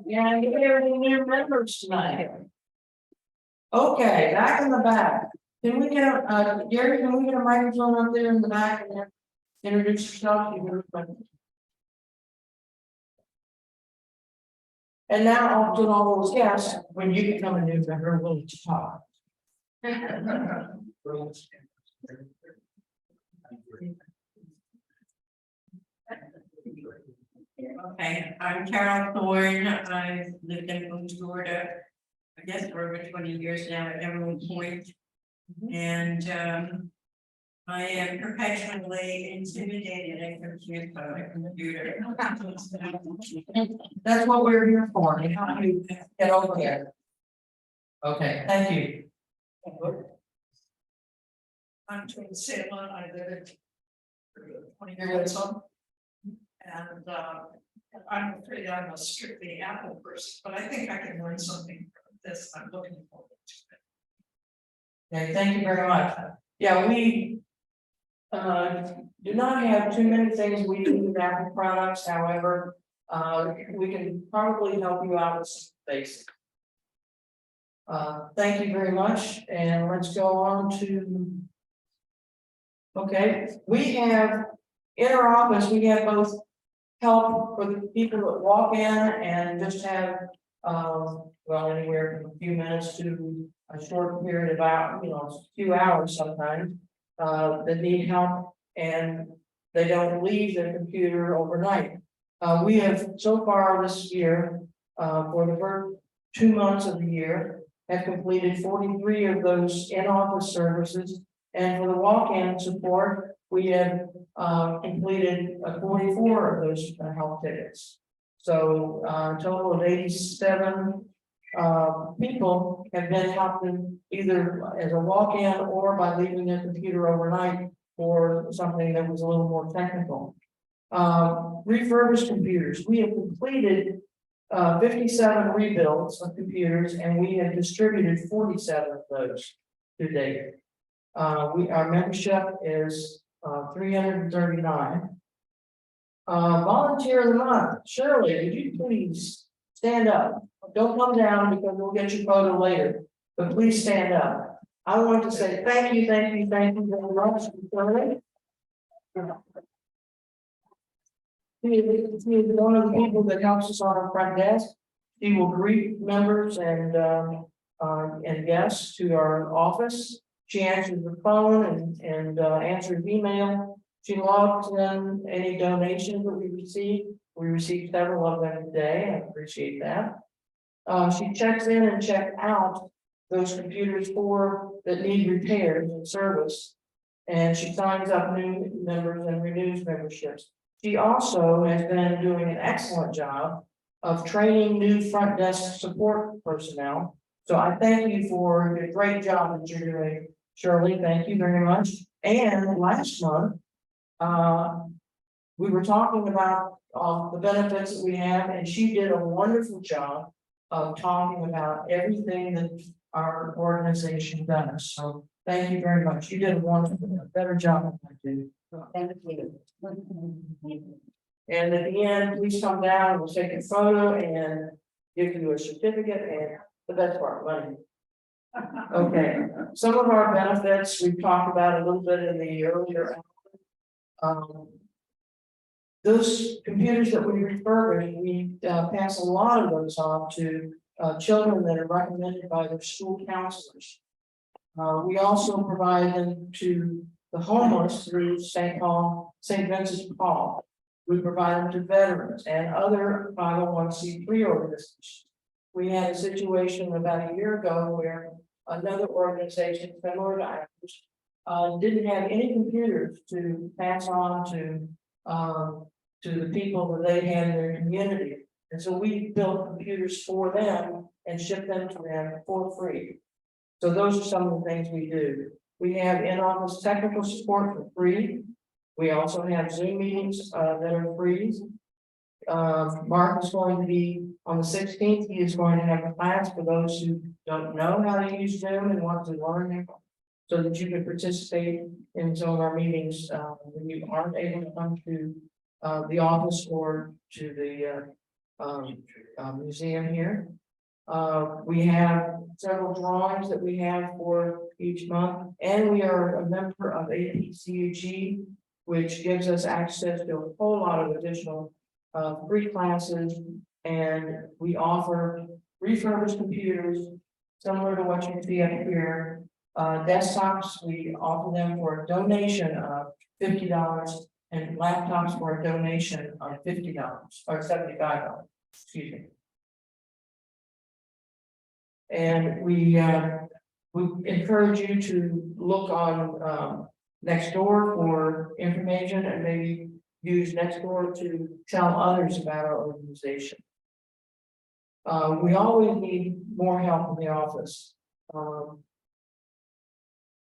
Yeah, you hear any new members tonight? Okay, back in the back. Can we get a, Gary, can we get a microphone up there in the back and then introduce yourself? And now I'll do all those guests, when you become a new member, we'll let you talk. Okay, I'm Carol Thorne. I've lived in Florida, I guess for over 20 years now at Emerald Point. And I am perpetually intimidated and confused by my computer. That's what we're here for, to help you get over there. Okay, thank you. I'm Twin Salem, I live in 20 You're years good. old. And I'm afraid I'm a strictly Apple person, but I think I can learn something from this. I'm looking forward to it. Okay, thank you very much. Yeah, we do not have too many things we do with Apple products, however, we can probably help you out with some basics. Thank you very much, and let's go on to. Okay, we have in our office, we have both help for the people that walk in and just have, well, anywhere from a few minutes to a short period of about, a few hours sometimes, that need help and they don't leave their computer overnight. We have so far this year, for the first 2 months of the year, have completed 43 of those in-office services. And for the walk-in support, we have completed 44 of those help tickets. So a total of 87 people have been helped either as a walk-in or by leaving their computer overnight for something that was a little more technical. Refurbished computers. We have completed 57 rebuilds of computers, and we have distributed 47 of those to date. Our membership is 339. Volunteer of the month. Shirley, would you please stand up? Don't come down because we'll get your photo later, but please stand up. I want to say thank you very much, Shirley. She is one of the people that helps us on our front desk. She will greet members and guests to our office. She answers the phone and answers email. She logs in any donations that we receive. We received several of them today. I appreciate that. She checks in and checks out those computers that need repairs and service. And she signs up new members and renews memberships. She also has been doing an excellent job of training new front desk support personnel. So I thank you for the great job that you're doing, Shirley. Thank you very much. And last month, we were talking about the benefits that we have, and she did a wonderful job of talking about everything that our organization does. So thank you very much. You did a better job than I did. Thank you. And at the end, please come down, we'll take a photo and give you a certificate and the best part, money. Okay, some of our benefits we've talked about a little bit in the earlier. Those computers that we refurbish, we pass a lot of those on to children that are recommended by their school counselors. We also provide them to the homeless through St. Vincent de Paul. We provide them to veterans and other 501c3 organizations. We had a situation about a year ago where another organization similar to ours didn't have any computers to pass on to the people that they had in their community. And so we built computers for them and shipped them to them for free. So those are some of the things we do. We have in-office technical support for free. We also have Zoom meetings that are free. Mark is going to be on the 16th. He is going to have a class for those who don't know how to use Zoom and want to learn so that you can participate in some of our meetings, when you aren't able to come to, the office or to the, museum here. We have several drawings that we have for each month, and we are a member of APCUG, which gives us access to a whole lot of additional free classes, and we offer refurbished computers, similar to what you see up here. Desktops, we offer them for a donation of $50, and laptops for a donation of $50 or $75, excuse me. And we encourage you to look on Nextdoor for information, and maybe use Nextdoor to tell others about our organization. We always need more help in the office.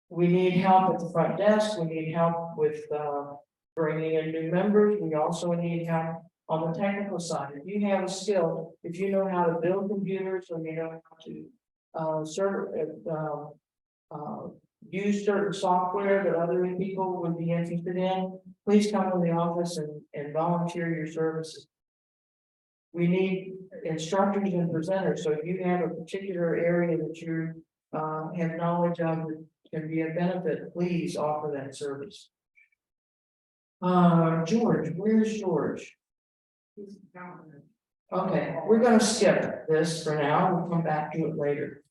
We need help at the front desk. We need help with bringing in new members. We also need help on the technical side. If you have a skill, if you know how to build computers, or you know how to use certain software that other people would be interested in, please come to the office and volunteer your services. We need instructors and presenters, so if you have a particular area that you have knowledge of that can be a benefit, please offer that service. George, where's George? Okay, we're gonna skip this for now, we'll come back to it later.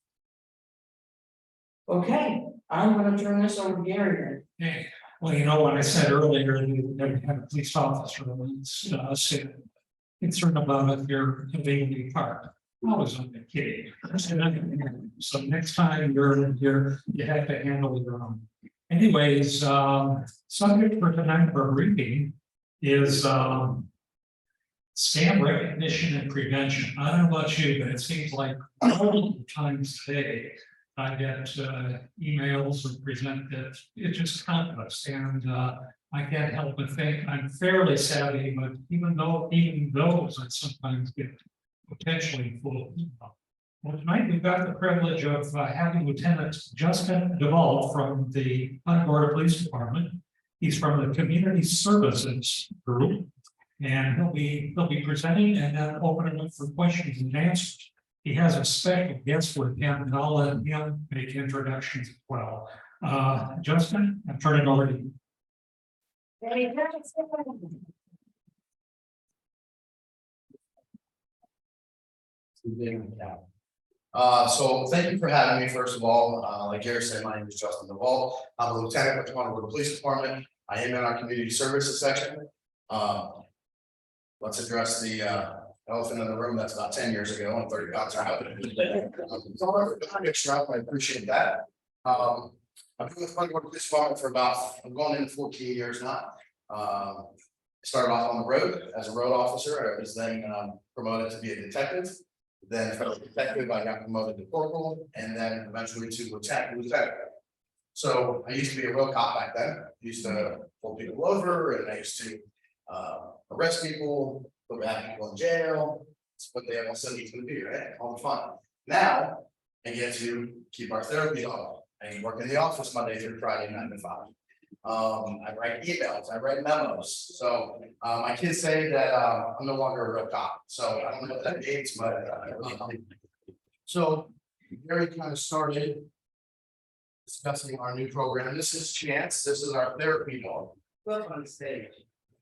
Okay, I'm gonna turn this over to Gary then. Yeah, well, you know, when I said earlier, you never had a police officer, said concerned about if you're illegally parked. I was only kidding. So next time you're here, you have to handle your own. Anyways, subject for tonight for reading is scam recognition and prevention. I don't know about you, but it seems like all the times today I get emails or present that it's just countless, and I can't help but think I'm fairly savvy, but even those I sometimes get potentially full of people. Well, tonight we've got the privilege of having Lieutenant Justin Duvall from the Punta Gorda Police Department. He's from the Community Services Group, and he'll be presenting and then opening up for questions and answers. He has a special guest with him, and I'll let him make introductions as well. Justin, I'm turning over to you. So thank you for having me, first of all. Like Gary said, my name is Justin Duvall. I'm a lieutenant with the Punta Gorda Police Department. I am in our community services section. Let's address the elephant in the room. That's about 10 years ago, and 30 pounds out. I appreciate that. I've been with Punta Gorda Police Department for I'm going into 14 years now. Started off on the road as a road officer. I was then promoted to be a detective. Then from detective, I got promoted to corporal, and then eventually to lieutenant. So I used to be a road cop back then. I used to pull people over, and I used to arrest people, put people in jail. That's what they all said he's gonna do, right? All the fun. Now I get to keep our therapy on. I work in the office Monday through Friday, 9 to 5. I write emails, I write memos. So my kids say that I'm no longer a real cop. So I don't know what that means, but so Gary kind of started discussing our new program. This is Chance. This is our therapy dog. Up on stage.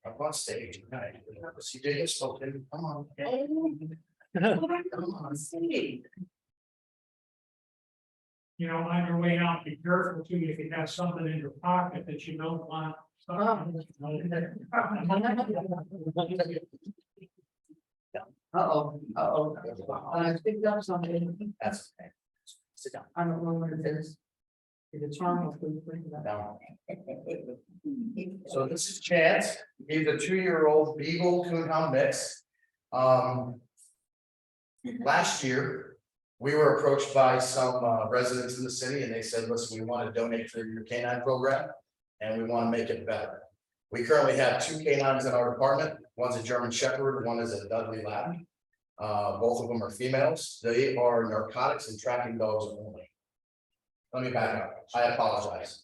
Up on stage. Right. See, Jay has spoken. Come on. Come on. You know, on your way out, be careful too, if you have something in your pocket that you don't want. I picked up something. That's okay. Sit down. I don't know what it is. If it's wrong, please bring it up. Down. So this is Chance. He's a 2-year-old Beagle Coonhound mix. Last year, we were approached by some residents in the city, and they said, listen, we want to donate to your canine program, and we want to make it better. We currently have 2 canines in our department. One's a German Shepherd, one is a Dudley Lab. Both of them are females. They are narcotics and tracking dogs only. let me back up. I apologize.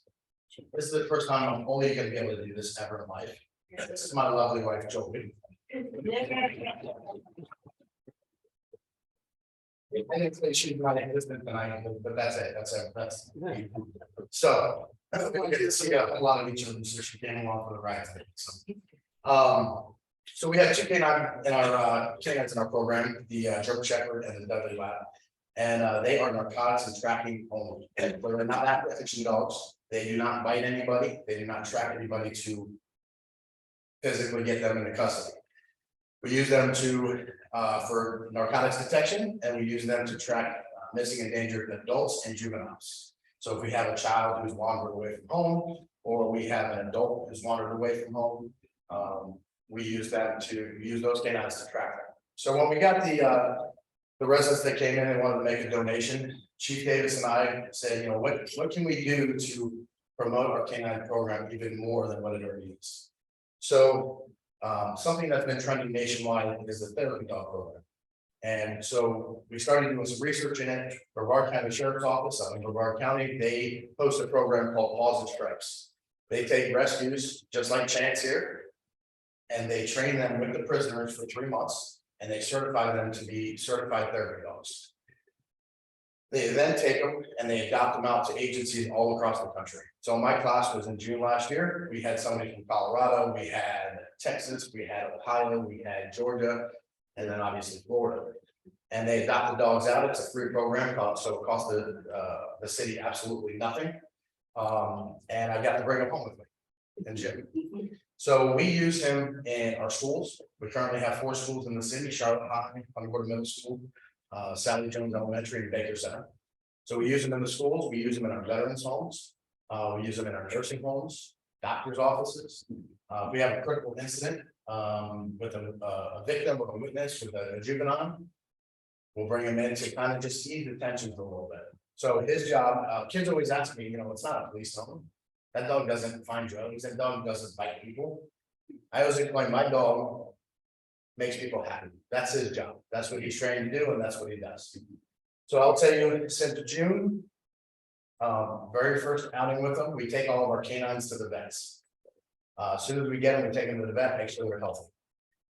This is the first time I'm only gonna be able to do this ever in life. This is my lovely wife, Joey. And it's, she's not in business tonight, but that's it, that's. So, we get to see a lot of each other, so she came along for the ride today, so. So we have two canines in our, canines in our program, the German Shepherd and the Dudley Lab. And they are narcotics and tracking only, and they're not apprehension dogs, they do not bite anybody, they do not track anybody to. Physically get them into custody. We use them to, for narcotics detection, and we use them to track missing and endangered adults and juveniles. So if we have a child who's wandered away from home, or we have an adult who's wandered away from home, we use those canines to track them. So when we got the residents that came in and wanted to make a donation, Chief Davis and I said, you know, what can we do to promote our canine program even more than what it already is? So, something that's been trending nationwide is the therapy dog program. And so we started doing some research in it. Brevard County Sheriff's Office, in Brevard County, they host a program called Paws and Stripes. They take rescues, just like Chance here, and they train them with the prisoners for 3 months, and they certify them to be certified therapy dogs. They then take them and they adopt them out to agencies all across the country. So my class was in June last year. We had somebody from Colorado, we had Texas, we had Ohio, we had Georgia, and then obviously Florida. And they adopt the dogs out. It's a free program, so it cost the city absolutely nothing. And I got to bring him home with me and Jim. So we use him in our schools. We currently have 4 schools in the city: Charlotte High, Huntington Middle School, Sally Jones Elementary, and Baker Center. So we use them in the schools, we use them in our veterans homes, we use them in our nursing homes, doctors' offices. We have a critical incident with a victim or a witness with a juvenile. We'll bring him in to kind of just ease the tensions a little bit. So his job, kids always ask me, you know, it's not a police home. That dog doesn't find drugs, that dog doesn't bite people. I always explain, my dog makes people happy. That's his job. That's what he's trained to do, and that's what he does. So I'll tell you, since June, very first outing with them, we take all of our canines to the vets. As soon as we get them, we take them to the vet, make sure they're healthy.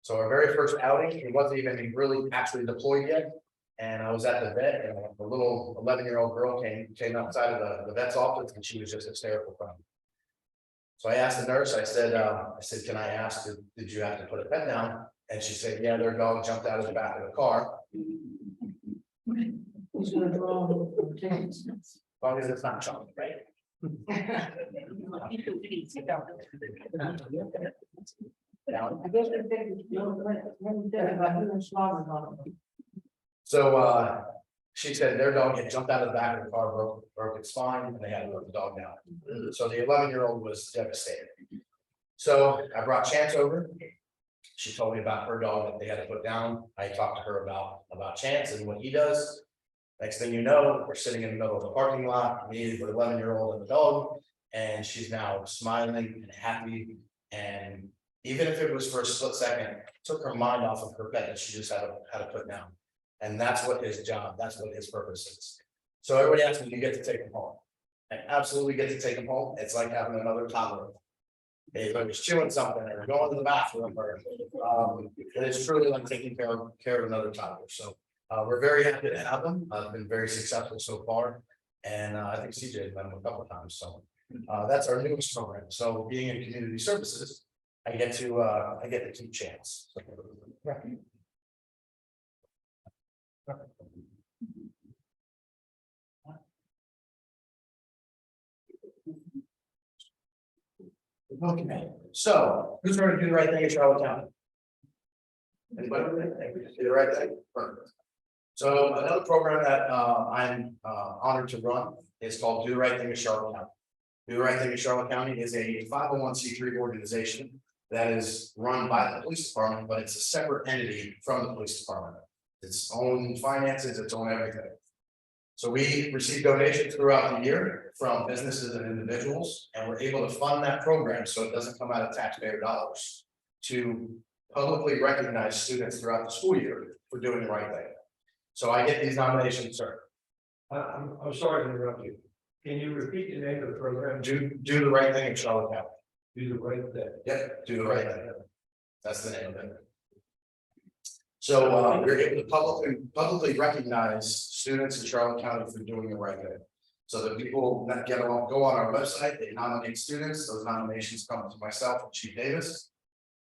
So our very first outing, it wasn't even really actually deployed yet. And I was at the vet, and a little 11-year-old girl came outside of the vet's office, and she was just hysterical crying. So I asked the nurse, I said, can I ask, did you have to put a pet down? And she said, yeah, their dog jumped out of the back of the car. Who's gonna draw the tickets? As long as it's not chocolate, right? I guess we think, So she said their dog had jumped out of the back of the car, broke its spine, and they had to put the dog down. So the 11-year-old was devastated. So I brought Chance over. She told me about her dog that they had to put down. I talked to her about Chance and what he does. Next thing you know, we're sitting in the middle of the parking lot, me, the 11-year-old and the dog, and she's now smiling and happy. And even if it was for a split second, took her mind off of her pet that she just had to put down. And that's what his job, that's what his purpose is. So everybody asks me, you get to take him home. I absolutely get to take him home. It's like having another toddler. If I was chewing something or going to the bathroom, or it is truly like taking care of another toddler. So we're very happy to have them. Been very successful so far. And I think CJ has met him a couple of times. So that's our newest program. So being in community services, I get to keep Chance. So, yeah. Okay, so who's trying to do the right thing in Charlotte County? Anybody? Do the right thing? Perfect. So another program that I'm honored to run is called Do the Right Thing in Charlotte County. Do the Right Thing in Charlotte County is a 501c3 organization that is run by the police department, but it's a separate entity from the police department. Its own finances, its own everything. So we receive donations throughout the year from businesses and individuals, and we're able to fund that program so it doesn't come out of taxpayer dollars to publicly recognize students throughout the school year for doing the right thing. So I get these nominations, sir. I'm sorry to interrupt you. Can you repeat the name of the program? Do the right thing in Charlotte County. Do the right thing. Yep, do the right thing. That's the name of it. So we're able to publicly recognize students in Charlotte County for doing the right thing. So that people that go on our website, they nominate students, those nominations come to myself and Chief Davis.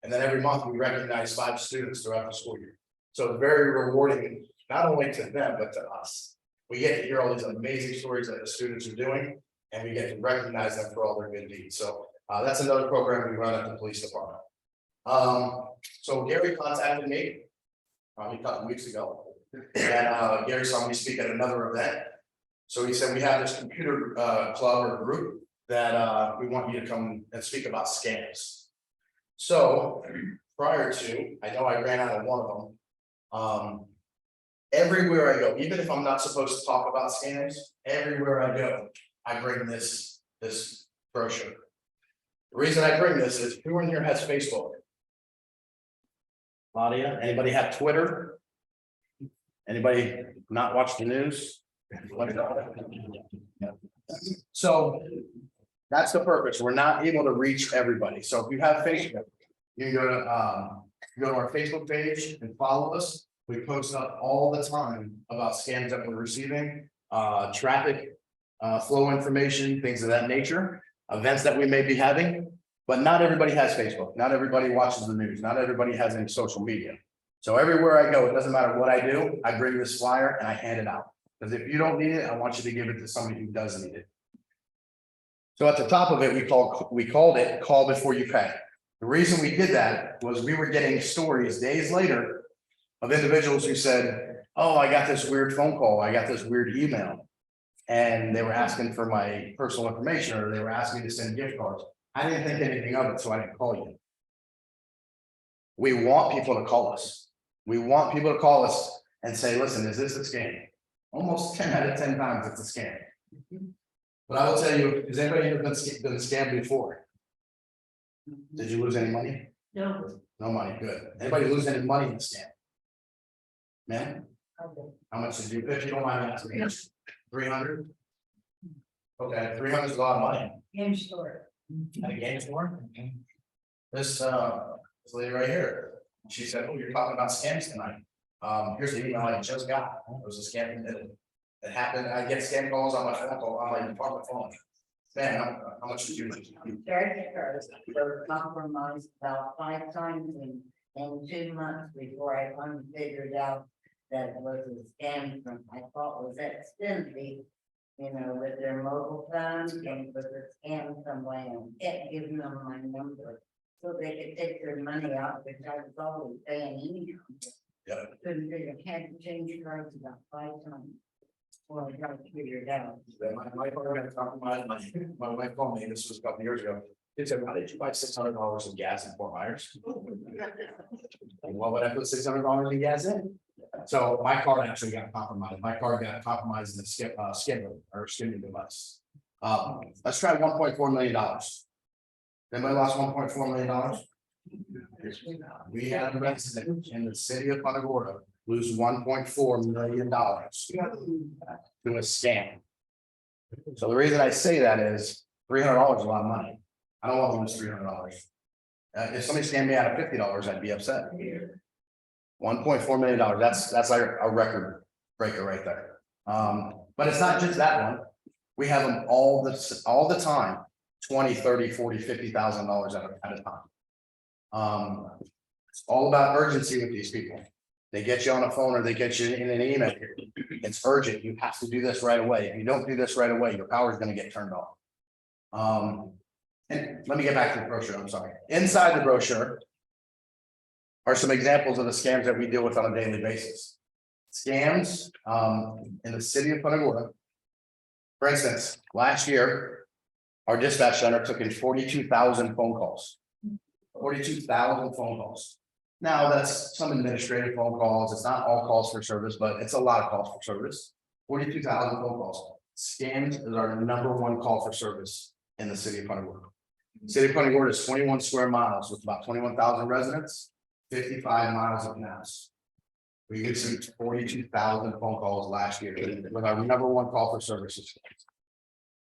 And then every month we recognize 5 students throughout the school year. So it's very rewarding, not only to them, but to us. We get to hear all these amazing stories that the students are doing, and we get to recognize them for all their good deeds. So that's another program we run at the police department. So Gary contacted me probably a couple weeks ago, and Gary saw me speak at another event. So he said, we have this computer club or group that we want you to come and speak about scams. So prior to, I know I ran out of one of them. Everywhere I go, even if I'm not supposed to talk about scams, everywhere I go, I bring this brochure. The reason I bring this is who in here has Facebook? Claudia, anybody have Twitter? Anybody not watch the news? So that's the purpose. We're not able to reach everybody. So if you have Facebook, you can go to our Facebook page and follow us. We post up all the time about scams that we're receiving, traffic flow information, things of that nature, events that we may be having. But not everybody has Facebook. Not everybody watches the news. Not everybody has any social media. So everywhere I go, it doesn't matter what I do, I bring this flyer and I hand it out. Because if you don't need it, I want you to give it to somebody who does need it. So at the top of it, we called it Call Before You Pay. The reason we did that was we were getting stories days later of individuals who said, oh, I got this weird phone call, I got this weird email. And they were asking for my personal information, or they were asking me to send gift cards. I didn't think anything of it, so I didn't call you. We want people to call us. We want people to call us and say, listen, is this a scam? Almost 10 out of 10 times it's a scam. But I will tell you, has anybody ever been scammed before? Did you lose any money? No. No money, good. Anybody lose any money in the scam? Man? How much did you, if you don't mind asking? 300? Okay, 300 is a lot of money. Game store. At a game store? This lady right here, she said, oh, you're talking about scams tonight. Here's the email I just got. It was a scam that happened. I get scam calls on my phone call, on my department phone. Man, how much did you lose? Credit cards were compromised about 5 times in 2 months before I finally figured out that it was a scam from, I thought was Xfinity, you know, with their mobile phones, and it was a scam some way, and kept giving them my number so they could take their money out, which I was always paying income. Yeah. Couldn't figure, had to change cards about 5 times. Well, I got to figure it out. My phone got compromised. My wife called me, this was a couple years ago. She said, why did you buy $600 of gas in Fort Myers? And what would I put $600 in gas in? So my card actually got compromised. My card got compromised in the skimming device. Let's try $1.4 million. Anybody lost $1.4 million? We had a resident in the city of Punta Gorda lose $1.4 million to a scam. So the reason I say that is $300 is a lot of money. I don't want to lose $300. If somebody scammed me out of $50, I'd be upset. $1.4 million, that's like a record breaker right there. But it's not just that one. We have them all the time, 20, 30, 40, $50,000 at a time. It's all about urgency with these people. They get you on a phone or they get you in an email. It's urgent. You have to do this right away. If you don't do this right away, your power is going to get turned off. And let me get back to the brochure. I'm sorry. Inside the brochure are some examples of the scams that we deal with on a daily basis. Scams in the city of Punta Gorda. For instance, last year, our dispatch center took in 42,000 phone calls. 42,000 phone calls. Now, that's some administrative phone calls. It's not all calls for service, but it's a lot of calls for service. 42,000 phone calls. Scams is our #1 call for service in the city of Punta Gorda. City of Punta Gorda is 21 square miles with about 21,000 residents, 55 miles of canals. We received 42,000 phone calls last year with our #1 call for services.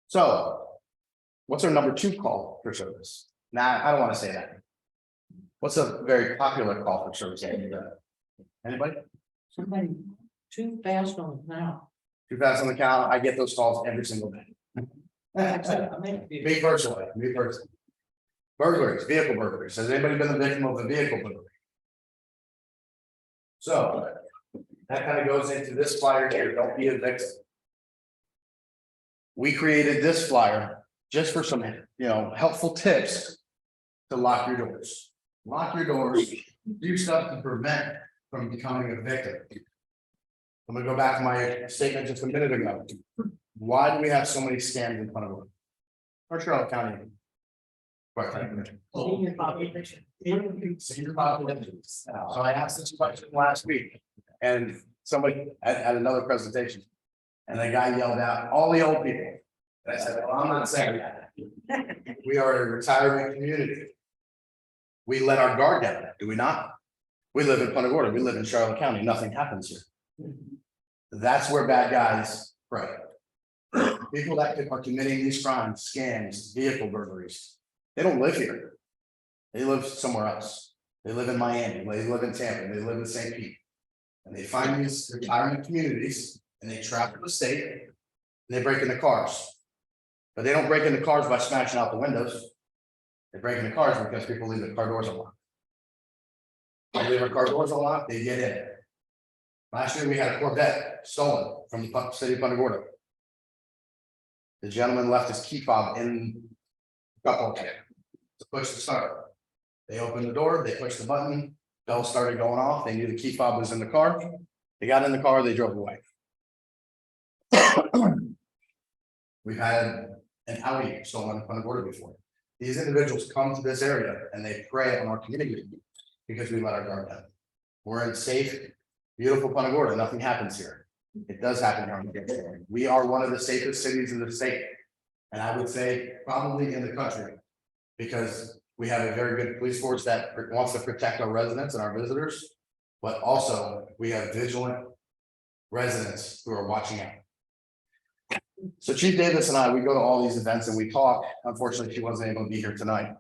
So. What's our number 2 call for service? Nah, I don't wanna say that. What's a very popular call for service? Anybody? Somebody too fast on it now. Too fast on the count, I get those calls every single day. Me personally, me personally. Burglaries, vehicle burglaries, has anybody been the victim of a vehicle burglary? So, that kind of goes into this flyer here, don't be a victim. We created this flyer just for some, helpful tips to lock your doors. Lock your doors, do stuff to prevent from becoming a victim. I'm gonna go back to my statement just a minute ago. Why do we have so many scams in front of us? Or Charlotte County? Quite frankly. Senior population. Senior population. So I asked this question last week and somebody at another presentation. And the guy yelled out, all the old people. And I said, well, I'm not saying that. We are a retirement community. We let our guard down, do we not? We live in Punta Gorda, we live in Charlotte County, nothing happens here. That's where bad guys prey. People that are committing these crimes, scams, vehicle burglaries, they don't live here. They live somewhere else. They live in Miami, they live in Tampa, they live in St. Pete. And they find these retirement communities and they traffic the state. And they break into cars. But they don't break into cars by smashing out the windows. They break into cars because people leave the car doors unlocked. They leave their car doors unlocked, they get in. Last year, we had a Corvette stolen from the city of Punta Gorda. The gentleman left his key fob in the cup holder to push the start. They opened the door, they pushed the button, bell started going off, they knew the key fob was in the car. They got in the car, they drove away. We've had an Audi stolen in Punta Gorda before. These individuals come to this area and they prey on our community because we let our guard down. We're in safe, beautiful Punta Gorda, nothing happens here. It does happen here. We are one of the safest cities in the state. And I would say probably in the country. Because we have a very good police force that wants to protect our residents and our visitors. But also we have vigilant residents who are watching out. So Chief Davis and I, we go to all these events and we talk. Unfortunately, she wasn't able to be here tonight.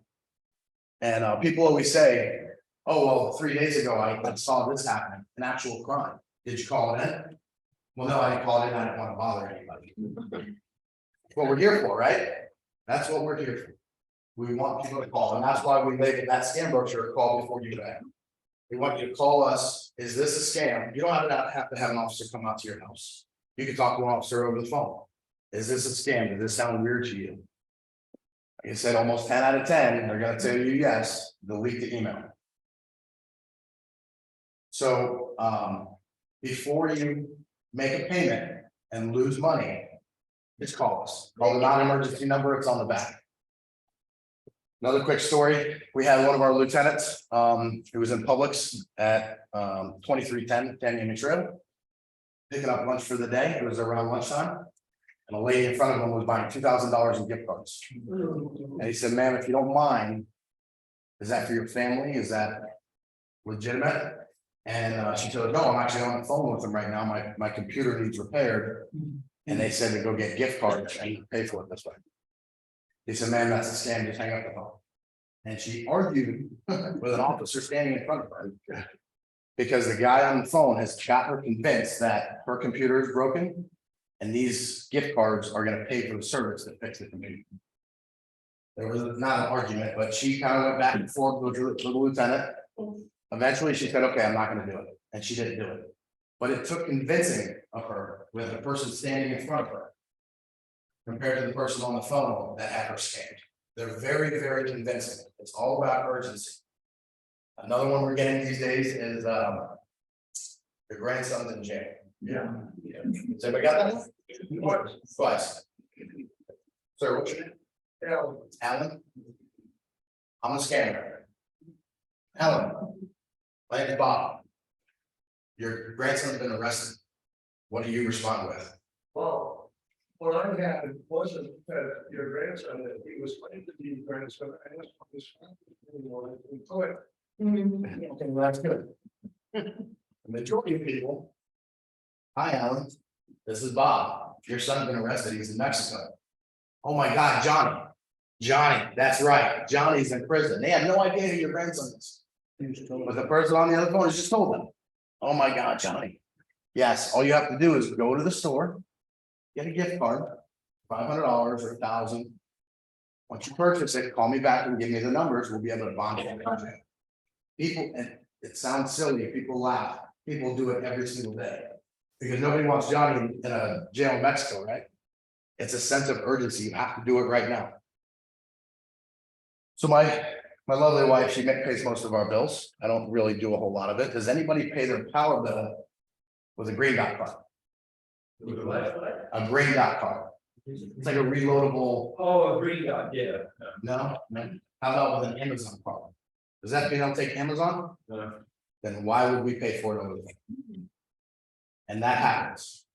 And people always say, oh, well, 3 days ago, I saw this happen, an actual crime. Did you call it in? Well, no, I didn't call it in. I didn't want to bother anybody. What we're here for, right? That's what we're here for. We want people to call, and that's why we made that scam brochure call before you act. We want you to call us. Is this a scam? You don't have to have an officer come out to your house. You can talk to an officer over the phone. Is this a scam? Does this sound weird to you? Like I said, almost 10 out of 10, they're gonna tell you yes, they'll leak the email. So before you make a payment and lose money, just call us. Call the non-emergency number, it's on the back. Another quick story, we had one of our lieutenants, who was in Publix at 2310 Canyon Trail. Picking up lunch for the day, it was around lunchtime. And a lady in front of him was buying $2,000 in gift cards. And he said, ma'am, if you don't mind, is that for your family? Is that legitimate? And she said, no, I'm actually on the phone with them right now. My computer needs repaired. And they said to go get gift cards and pay for it this way. He said, man, that's a scam, just hang up the phone. And she argued with an officer standing in front of her. Because the guy on the phone has got her convinced that her computer is broken. And these gift cards are gonna pay for the service that fixed the computer. There was not an argument, but she kind of went back and forth with the lieutenant. Eventually, she said, okay, I'm not gonna do it, and she didn't do it. But it took convincing of her with a person standing in front of her. Compared to the person on the phone that had her scammed. They're very, very convincing. It's all about urgency. Another one we're getting these days is the grandson's in jail. Yeah. So everybody got that? Twice. Sir, what's your name? Alan? I'm a scammer. Alan. My name is Bob. Your grandson's been arrested. What do you respond with? Well, what I had wasn't that your grandson, that he was claimed to be your grandson, I asked for his family to it. Okay, well, that's good. The majority of people. Hi, Alan. This is Bob. Your son's been arrested. He's in Mexico. Oh my God, Johnny. Johnny, that's right. Johnny's in prison. They had no idea who your grandson is. But the person on the other phone just told them. Oh my God, Johnny. Yes, all you have to do is go to the store. Get a gift card, $500 or $1,000. Once you purchase it, call me back and give me the numbers. We'll be able to bond it. People, and it sounds silly, people laugh. People do it every single day. Because nobody wants Johnny in a jail in Mexico, right? It's a sense of urgency. You have to do it right now. So my lovely wife, she pays most of our bills. I don't really do a whole lot of it. Does anybody pay their power bill with a green dot card? A green dot card. It's like a reloadable. Oh, agree, yeah. No, no. How about with an Amazon card? Does that mean I'll take Amazon? No. Then why would we pay for it over there? And that happens.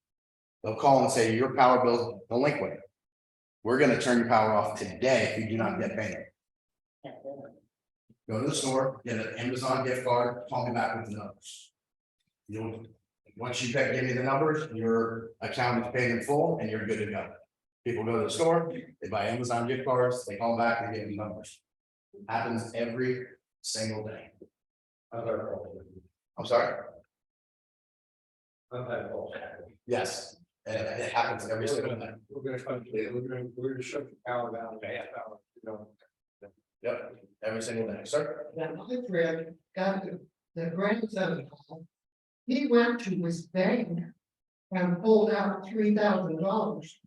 They'll call and say, your power bill's delinquent. We're gonna turn your power off today if you do not get payment. Go to the store, get an Amazon gift card, call me back with the numbers. You'll, once you give me the numbers, your account is paid in full and you're good to go. People go to the store, they buy Amazon gift cards, they call back and give me numbers. Happens every single day. I'm sorry? Yes, and it happens every single day. We're gonna shut the power down in a half hour, you know. Yep, every single day, sir. That my friend got the grandson. He went to his bank and pulled out $3,000.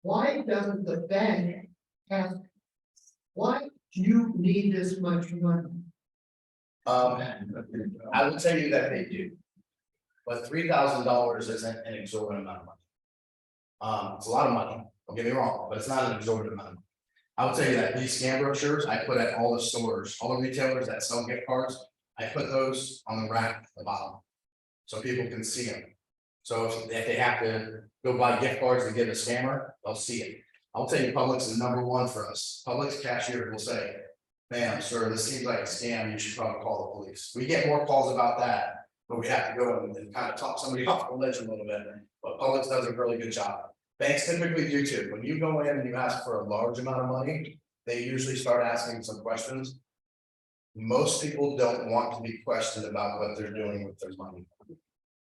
Why doesn't the bank ask, why do you need this much money? I will tell you that they do. But $3,000 isn't an exorbitant amount of money. It's a lot of money, don't get me wrong, but it's not an exorbitant amount of money. I will tell you that these scam brochures, I put at all the stores, all the retailers that sell gift cards, I put those on the rack at the bottom. So people can see them. So if they have to go buy gift cards to give a scammer, they'll see it. I'll tell you, Publix is number one for us. Publix cashier will say, ma'am, sir, this seems like a scam, you should probably call the police. We get more calls about that, but we have to go and kind of talk somebody off the ledge a little bit, but Publix does a really good job. Banks typically do too. When you go in and you ask for a large amount of money, they usually start asking some questions. Most people don't want to be questioned about what they're doing with their money.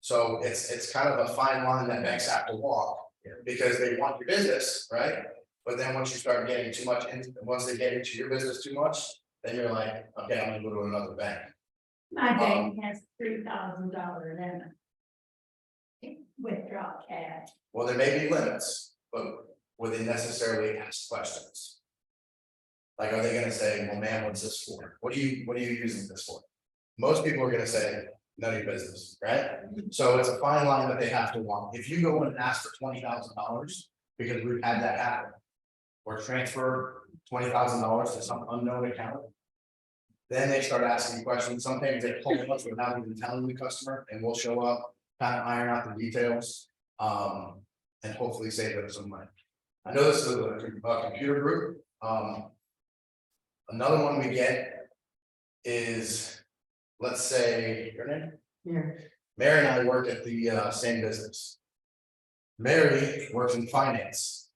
So it's kind of a fine line that banks have to walk, because they want your business, right? But then once you start getting too much, once they get into your business too much, then you're like, okay, I'm gonna go to another bank. My bank has $3,000 limit. Withdraw cash. Well, there may be limits, but would they necessarily ask questions? Like, are they gonna say, well, man, what's this for? What are you using this for? Most people are gonna say, none of your business, right? So it's a fine line that they have to walk. If you go and ask for $20,000, because we've had that happen. Or transfer $20,000 to some unknown account. Then they start asking questions. Sometimes they pull us without even telling the customer, and we'll show up, kind of iron out the details. And hopefully save them some money. I know this is a computer group. Another one we get is, let's say, your name? Mary and I work at the same business. Mary works in finance.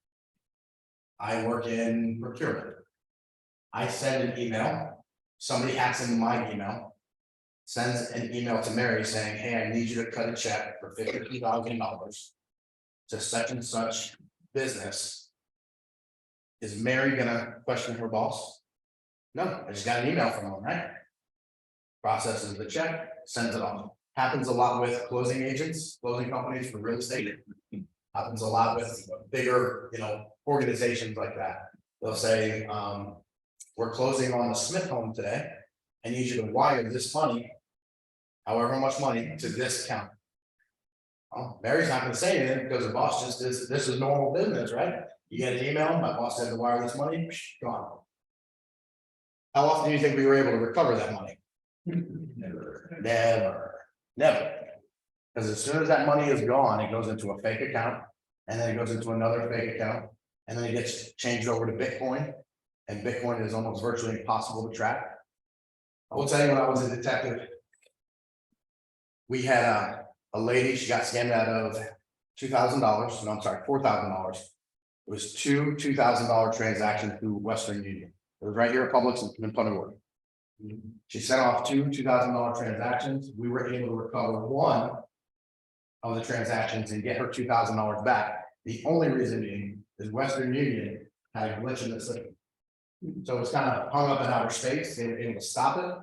I work in procurement. I send an email, somebody hacks into my email, sends an email to Mary saying, hey, I need you to cut a check for $52,000 to such and such business. Is Mary gonna question her boss? No, I just got an email from them, right? Processes the check, sends it on. Happens a lot with closing agents, closing companies for real estate. Happens a lot with bigger, organizations like that. They'll say, we're closing on the Smith home today. I need you to wire this money, however much money, to this account. Oh, Mary's not gonna say anything because the boss just this is normal business, right? You get an email, my boss said to wire this money, gone. How often do you think we were able to recover that money? Never. Because as soon as that money is gone, it goes into a fake account, and then it goes into another fake account, and then it gets changed over to Bitcoin. And Bitcoin is almost virtually impossible to track. I will tell you, when I was a detective, we had a lady, she got scammed out of $2,000, no, I'm sorry, $4,000. It was two $2,000 transactions through Western Union. It was right here at Publix in Punta Gorda. She sent off two $2,000 transactions. We were able to recover one of the transactions and get her $2,000 back. The only reason being is Western Union had a glitch in the system. So it's kind of hung up in outer space. They were able to stop it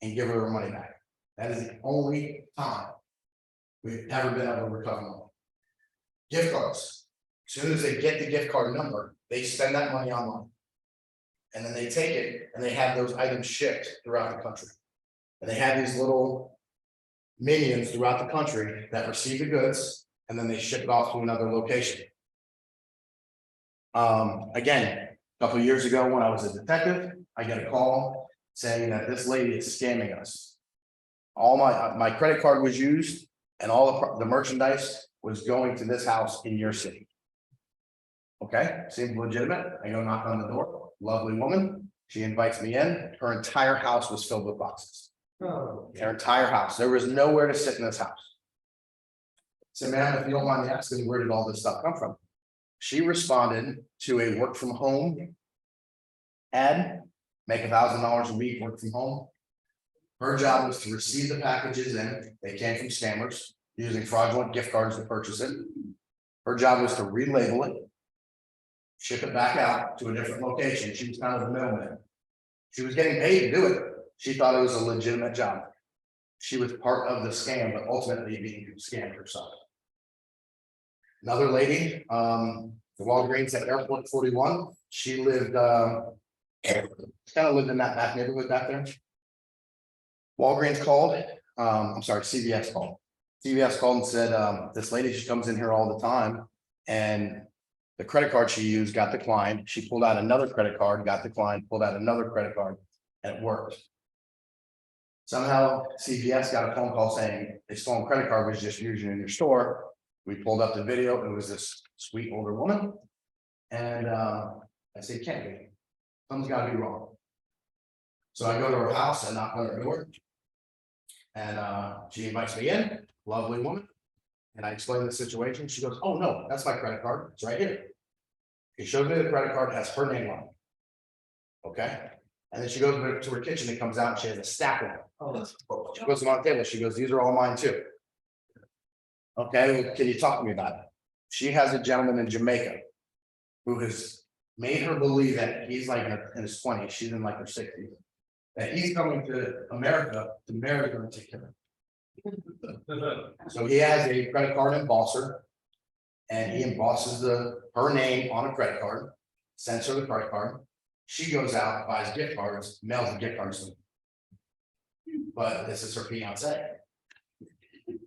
and give her money back. That is the only time we've ever been able to recover money. Gift cards. As soon as they get the gift card number, they spend that money online. And then they take it and they have those items shipped throughout the country. And they have these little minions throughout the country that receive the goods and then they ship it off to another location. Again, a couple of years ago when I was a detective, I get a call saying that this lady is scamming us. All my credit card was used and all the merchandise was going to this house in your city. Okay, seems legitimate. I go knock on the door, lovely woman. She invites me in. Her entire house was filled with boxes. Oh, Her entire house. There was nowhere to sit in this house. So, ma'am, if you don't mind me asking, where did all this stuff come from? She responded to a work from home ad, make $1,000 a week, work from home. Her job was to receive the packages in. They came from scammers using fraudulent gift cards to purchase it. Her job was to relabel it, ship it back out to a different location. She was kind of the middleman. She was getting paid to do it. She thought it was a legitimate job. She was part of the scam, but ultimately being scammed herself. Another lady, the Walgreens at Airport 41, she lived, kind of lived in that back neighborhood back there. Walgreens called, I'm sorry, CVS called. CVS called and said, this lady, she comes in here all the time and the credit card she used got declined. She pulled out another credit card, got declined, pulled out another credit card, and it worked. Somehow CVS got a phone call saying a stolen credit card was just used in your store. We pulled up the video. It was this sweet older woman. And I said, can't be. Something's gotta be wrong. So I go to her house and knock on her door. And she invites me in, lovely woman. And I explain the situation. She goes, oh no, that's my credit card. It's right here. She shows me the credit card, has her name on it. Okay. And then she goes to her kitchen and comes out and she has a stack of them. She puts them on the table. She goes, these are all mine too. Okay, well, can you talk to me about it? She has a gentleman in Jamaica who has made her believe that he's like in his 20s, she's in like her 60s. That he's coming to America to marry her and take care of her. So he has a credit card embosser. And he embosses her name on a credit card, sends her the credit card. She goes out, buys gift cards, mails the gift cards to him. But this is her fiance.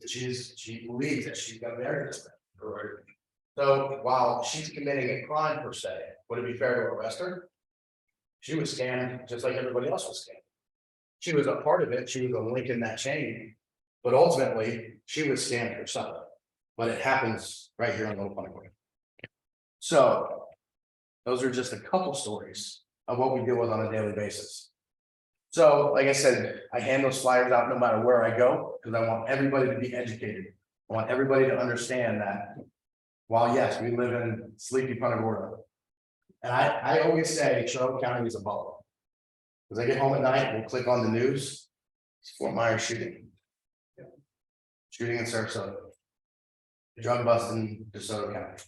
She believes that she's gonna marry this man. So while she's committing a crime per se, would it be fair to arrest her? She was scammed just like everybody else was scammed. She was a part of it. She was a link in that chain. But ultimately, she was scammed herself. But it happens right here in Little Punta Gorda. So those are just a couple stories of what we deal with on a daily basis. So, like I said, I hand those flyers out no matter where I go, because I want everybody to be educated. I want everybody to understand that while yes, we live in sleepy Punta Gorda. And I always say Charlotte County is a bubble. Because I get home at night, we'll click on the news, it's Fort Myers shooting. Shooting in Sarasota. Drug bust in DeSoto County.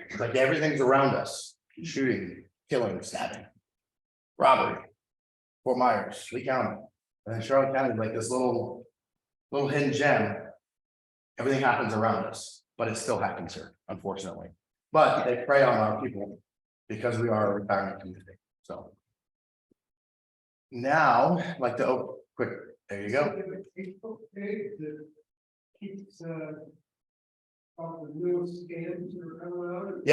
It's like everything's around us, shooting, killing, stabbing, robbery. Fort Myers, Lee County, and then Charlotte County is like this little hidden gem. Everything happens around us, but it still happens here, unfortunately. But they prey on our people because we are a retirement community, so. Now, like the, oh, quick, there you go. Facebook page that keeps, all the new scams that are coming out.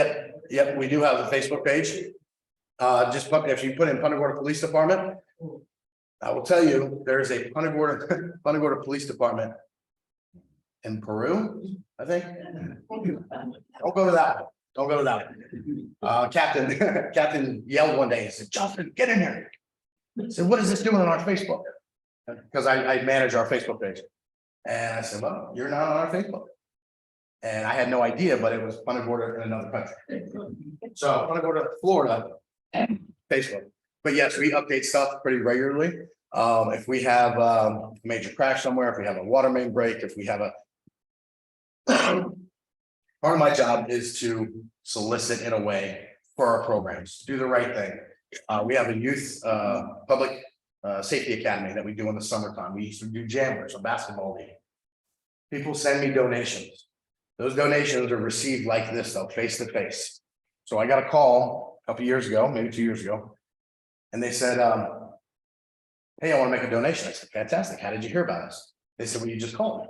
Yep, we do have a Facebook page. Just if you put in Punta Gorda Police Department, I will tell you, there's a Punta Gorda Police Department in Peru, I think. Don't go to that one. Don't go to that one. Captain yelled one day, he said, Justin, get in here. I said, what is this doing on our Facebook? Because I manage our Facebook page. And I said, well, you're not on our Facebook. And I had no idea, but it was Punta Gorda in another country. So I wanna go to Florida, Facebook, but yes, we update stuff pretty regularly. If we have a major crash somewhere, if we have a water main break, if we have a. Part of my job is to solicit in a way for our programs, do the right thing. We have a youth, public, safety academy that we do in the summertime. We used to do jammers, a basketball league. People send me donations. Those donations are received like this though, face to face. So I got a call a couple years ago, maybe 2 years ago. And they said, hey, I want to make a donation. I said, fantastic. How did you hear about us? They said, well, you just called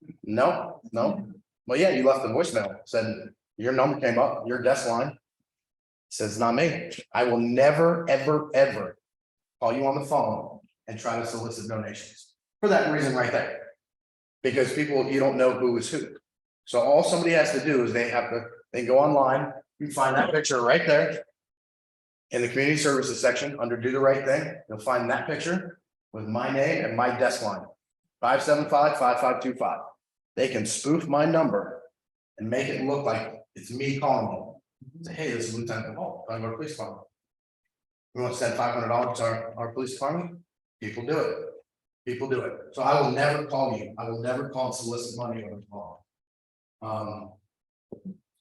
me. No. Well, yeah, you left a voicemail, said your number came up, your desk line. Says not me. I will never, ever call you on the phone and try to solicit donations for that reason right there. Because people, you don't know who is who. So all somebody has to do is they go online, you find that picture right there. In the community services section, under do the right thing, you'll find that picture with my name and my desk line. 575-5525. They can spoof my number and make it look like it's me calling them. Say, hey, this is Lieutenant Hall, I'm our police department. We want to send $500 to our police department. People do it. So I will never call you. I will never call and solicit money over the phone.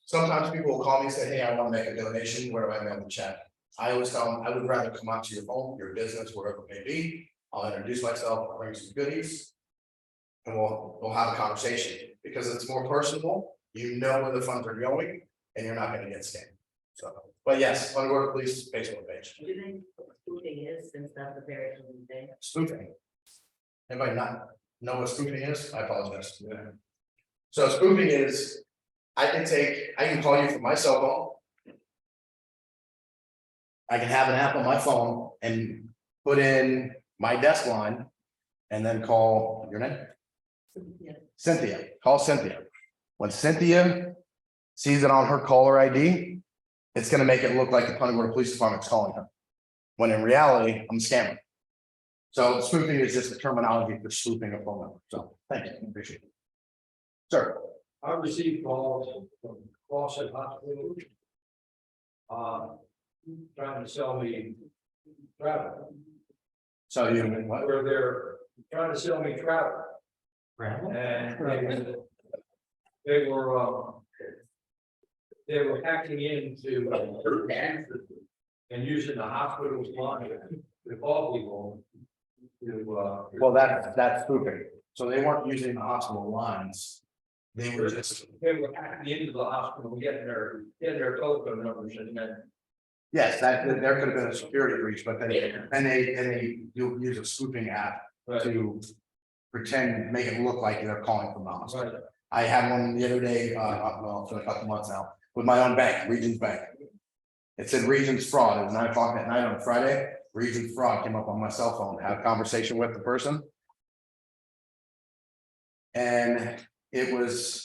Sometimes people will call me and say, hey, I want to make a donation. Where do I mail the check? I always tell them, I would rather come out to your home, your business, wherever it may be. I'll introduce myself, I'll bring some goodies. And we'll have a conversation because it's more personal. You know where the funds are going and you're not gonna get scammed. So, but yes, Underwater Police Facebook page. Do they know what spoofing is since that's a very common thing? Spoofing. Anybody not know what spoofing is? I apologize. So spoofing is, I can call you from my cell phone. I can have an app on my phone and put in my desk line and then call your name. Cynthia, call Cynthia. When Cynthia sees it on her caller ID, it's gonna make it look like the Punta Gorda Police Department's calling her. When in reality, I'm a scammer. So spoofing is just the terminology for spoofing a phone number. So thank you, appreciate it. Sir, I received calls from Fawcett Hospital. Trying to sell me travel, so you, what? where they're trying to sell me travel. And they were hacking into and using the hospital's line to call people to Well, that's spoofing. So they weren't using the hospital lines. They were just, they were hacking into the hospital, getting their telephone numbers and then. yes, there could have been a security breach, but then they use a spoofing app to pretend, make it look like they're calling from the hospital. Right. I had one the other day, well, for a couple months now, with my own bank, Regions Bank. It said Regions Fraud. It was 9 o'clock at night on Friday. Regions Fraud came up on my cell phone, had a conversation with the person. And it was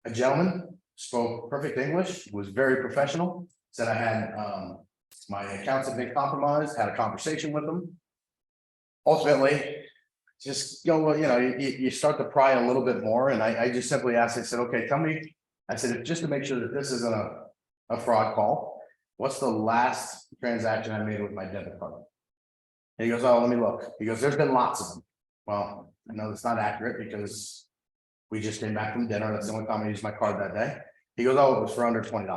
a gentleman, spoke perfect English, was very professional, said I had my accounts had been compromised, had a conversation with them. Ultimately, just you start to pry a little bit more, and I just simply asked, I said, okay, tell me, I said, just to make sure that this isn't a fraud call, what's the last transaction I made with my debit card? And he goes, oh, let me look. He goes, there's been lots of them. Well, I know that's not accurate because we just came back from dinner. That's the only time I used my card that day. He goes, oh, it was for under $20.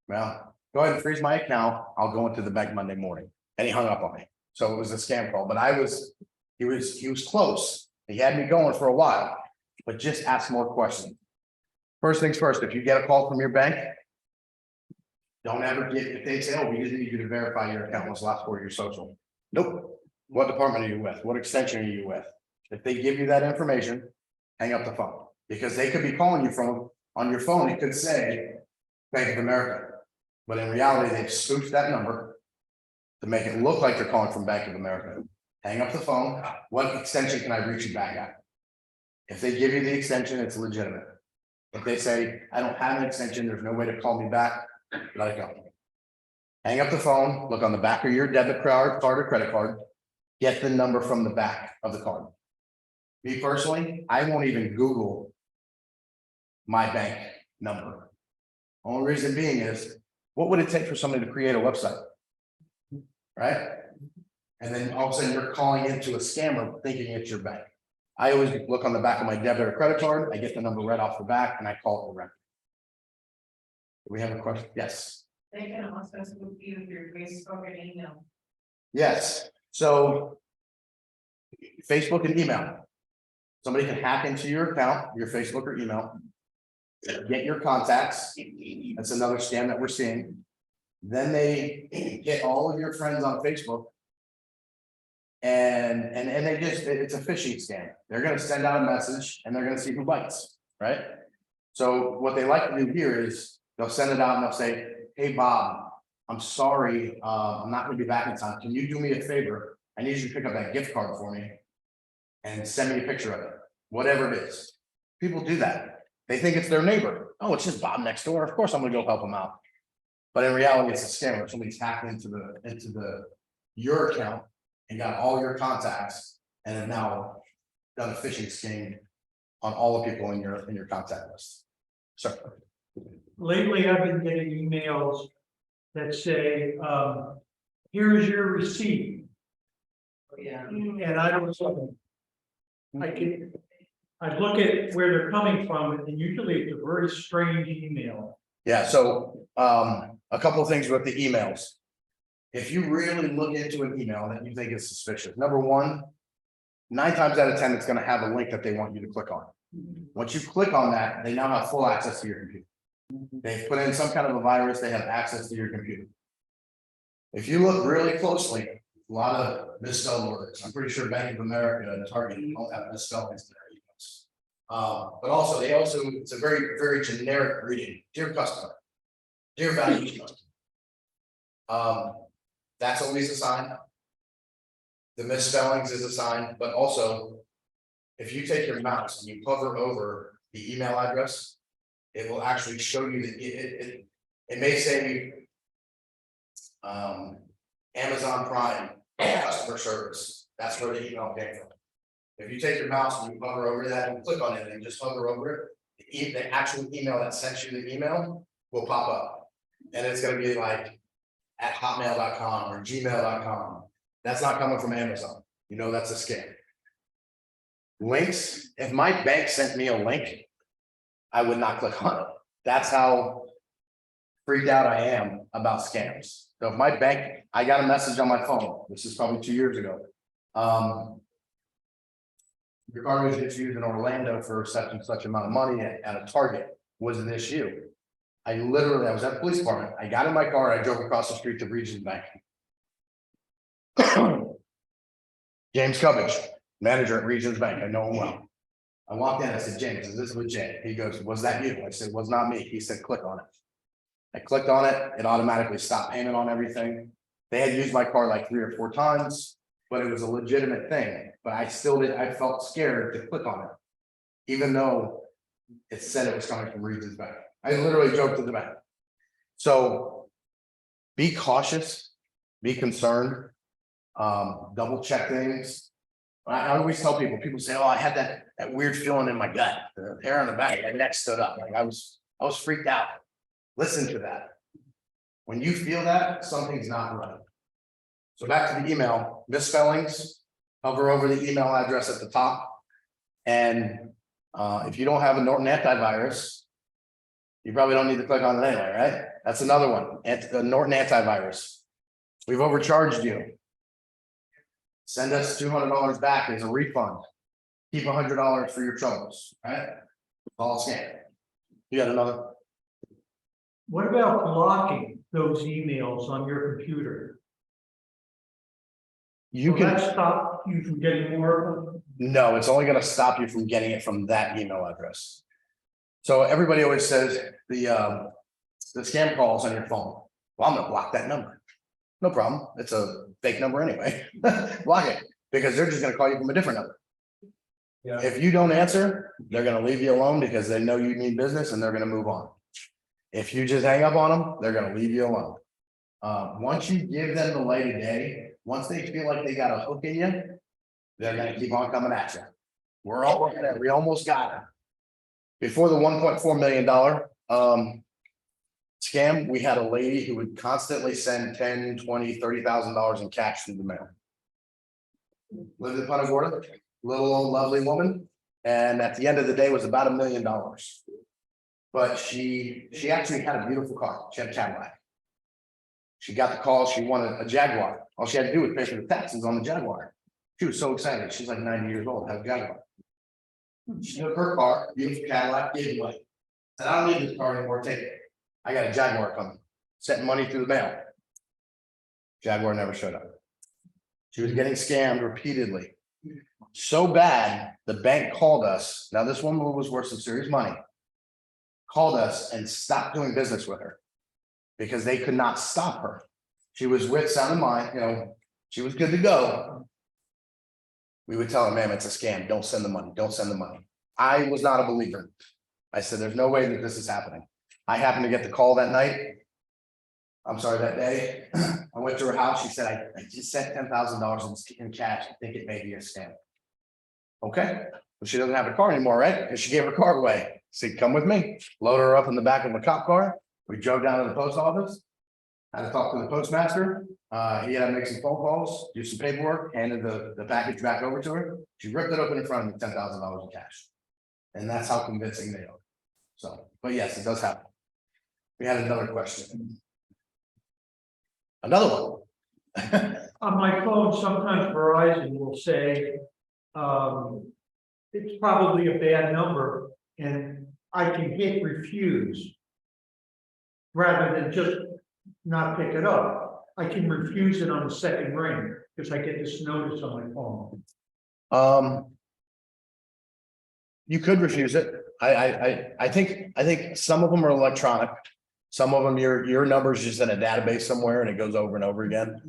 Well, go ahead and freeze my account. I'll go into the bank Monday morning. And he hung up on me. So it was a scam call, but he was close. He had me going for a while, but just ask more questions. First things first, if you get a call from your bank, don't ever if they say, oh, we just need you to verify your account was last 4 of your social. Nope. What department are you with? What extension are you with? If they give you that information, hang up the phone, because they could be calling you from on your phone. It could say Bank of America, but in reality, they've spoofed that number to make it look like they're calling from Bank of America. Hang up the phone. What extension can I reach you back at? If they give you the extension, it's legitimate. If they say, I don't have an extension, there's no way to call me back, let it go. Hang up the phone, look on the back of your debit card or credit card, get the number from the back of the card. Me personally, I won't even Google my bank number. Only reason being is, what would it take for somebody to create a website? Right? And then all of a sudden you're calling into a scammer thinking it's your bank. I always look on the back of my debit or credit card, I get the number right off the back and I call it direct. Do we have a question? Yes. They can also spook you through Facebook and email. Yes, so. Facebook and email. Somebody can hack into your account, your Facebook or email. Get your contacts. That's another scam that we're seeing. Then they get all of your friends on Facebook. And they just, it's a phishing scam. They're gonna send out a message and they're gonna see who bites, right? So what they like to do here is they'll send it out and they'll say, hey, Bob, I'm sorry, I'm not gonna be back in time. Can you do me a favor? I need you to pick up that gift card for me. And send me a picture of it, whatever it is. People do that. They think it's their neighbor. Oh, it's just Bob next door. Of course, I'm gonna go help him out. But in reality, it's a scammer. Somebody's hacked into your account and got all your contacts and have now done a phishing scheme on all the people in your contact list. So. Lately, I've been getting emails that say, here is your receipt. Yeah. And I don't know. I look at where they're coming from, and usually it's a very strange email. Yeah, so a couple of things with the emails. If you really look into an email that you think is suspicious, number one, 9 times out of 10, it's gonna have a link that they want you to click on. Once you click on that, they now have full access to your computer. They've put in some kind of a virus, they have access to your computer. If you look really closely, a lot of misspelled words. I'm pretty sure Bank of America and Target don't have misspellings in their emails. But also, it's a very, very generic greeting. Dear customer. Dear valued customer. That's always a sign. The misspellings is a sign, but also, if you take your mouse and you hover over the email address, it will actually show you that it may say Amazon Prime customer service. That's where the email came from. If you take your mouse and you hover over that and click on it and just hover over it, the actual email that sent you the email will pop up. And it's gonna be like at hotmail.com or gmail.com. That's not coming from Amazon. You know that's a scam. Links, if my bank sent me a link, I would not click on it. That's how freaked out I am about scams. So if my bank, I got a message on my phone, this is probably 2 years ago. Your card was issued in Orlando for such and such amount of money at a Target was an issue. I was at the police department. I got in my car, I drove across the street to Regions Bank. James Cubbage, manager at Regions Bank, I know him well. I walked in, I said, James, is this legit? He goes, was that you? I said, was not me. He said, click on it. I clicked on it, it automatically stopped payment on everything. They had used my card like 3 or 4 times, but it was a legitimate thing. But I felt scared to click on it. Even though it said it was coming from Regions Bank. I literally joked to the bank. So be cautious, be concerned, double check things. I always tell people say, oh, I had that weird feeling in my gut, the hair on the back, my neck stood up, like I was freaked out. Listen to that. When you feel that, something's not right. So back to the email, misspellings, hover over the email address at the top. And if you don't have a Norton antivirus, you probably don't need to click on it anyway, right? That's another one, Norton antivirus. We've overcharged you. Send us $200 back as a refund. Keep $100 for your troubles, right? All scam. You got another? What about blocking those emails on your computer? You Will can, that stop you from getting more of them? no, it's only gonna stop you from getting it from that email address. So everybody always says the scam calls on your phone. Well, I'm gonna block that number. No problem. It's a fake number anyway. Block it, because they're just gonna call you from a different number. Yeah. If you don't answer, they're gonna leave you alone because they know you need business and they're gonna move on. If you just hang up on them, they're gonna leave you alone. Once you give them the light of day, once they feel like they got a hook in you, they're gonna keep on coming at you. We almost got it. Before the $1.4 million scam, we had a lady who would constantly send 10, 20, 30,000 dollars in cash through the mail. Lived in Punta Gorda, little old lovely woman, and at the end of the day was about $1 million. But she actually had a beautiful car, she had a Cadillac. She got the call, she wanted a Jaguar, all she had to do was pay for the taxes on the Jaguar. She was so excited, she's like 90 years old, had a Jaguar. She took her car, beautiful Cadillac, gave it away. Said, I don't need this car anymore, take it. I got a Jaguar coming, sent money through the mail. Jaguar never showed up. She was getting scammed repeatedly. So bad, the bank called us. Now, this woman was worth some serious money. Called us and stopped doing business with her. Because they could not stop her. She was with sound mind, she was good to go. We would tell her, ma'am, it's a scam. Don't send the money. Don't send the money. I was not a believer. I said, there's no way that this is happening. I happened to get the call that night. I'm sorry, that day. I went to her house. She said, I just sent $10,000 in cash. I think it may be a scam. Okay, well, she doesn't have a car anymore, right? Because she gave her car away. Said, come with me. Load her up in the back of a cop car. We drove down to the post office. Had to talk to the postmaster. He had to make some phone calls, do some paperwork, handed the package back over to her. She ripped it open in front of me, $10,000 in cash. And that's how convincing they are. So, but yes, it does happen. We had another question. Another one. On my phone, sometimes Verizon will say, it's probably a bad number, and I can hit refuse. Rather than just not pick it up, I can refuse it on the second ring, because I get this notice on my phone. You could refuse it. I think some of them are electronic. Some of them, your number is just in a database somewhere and it goes over and over again.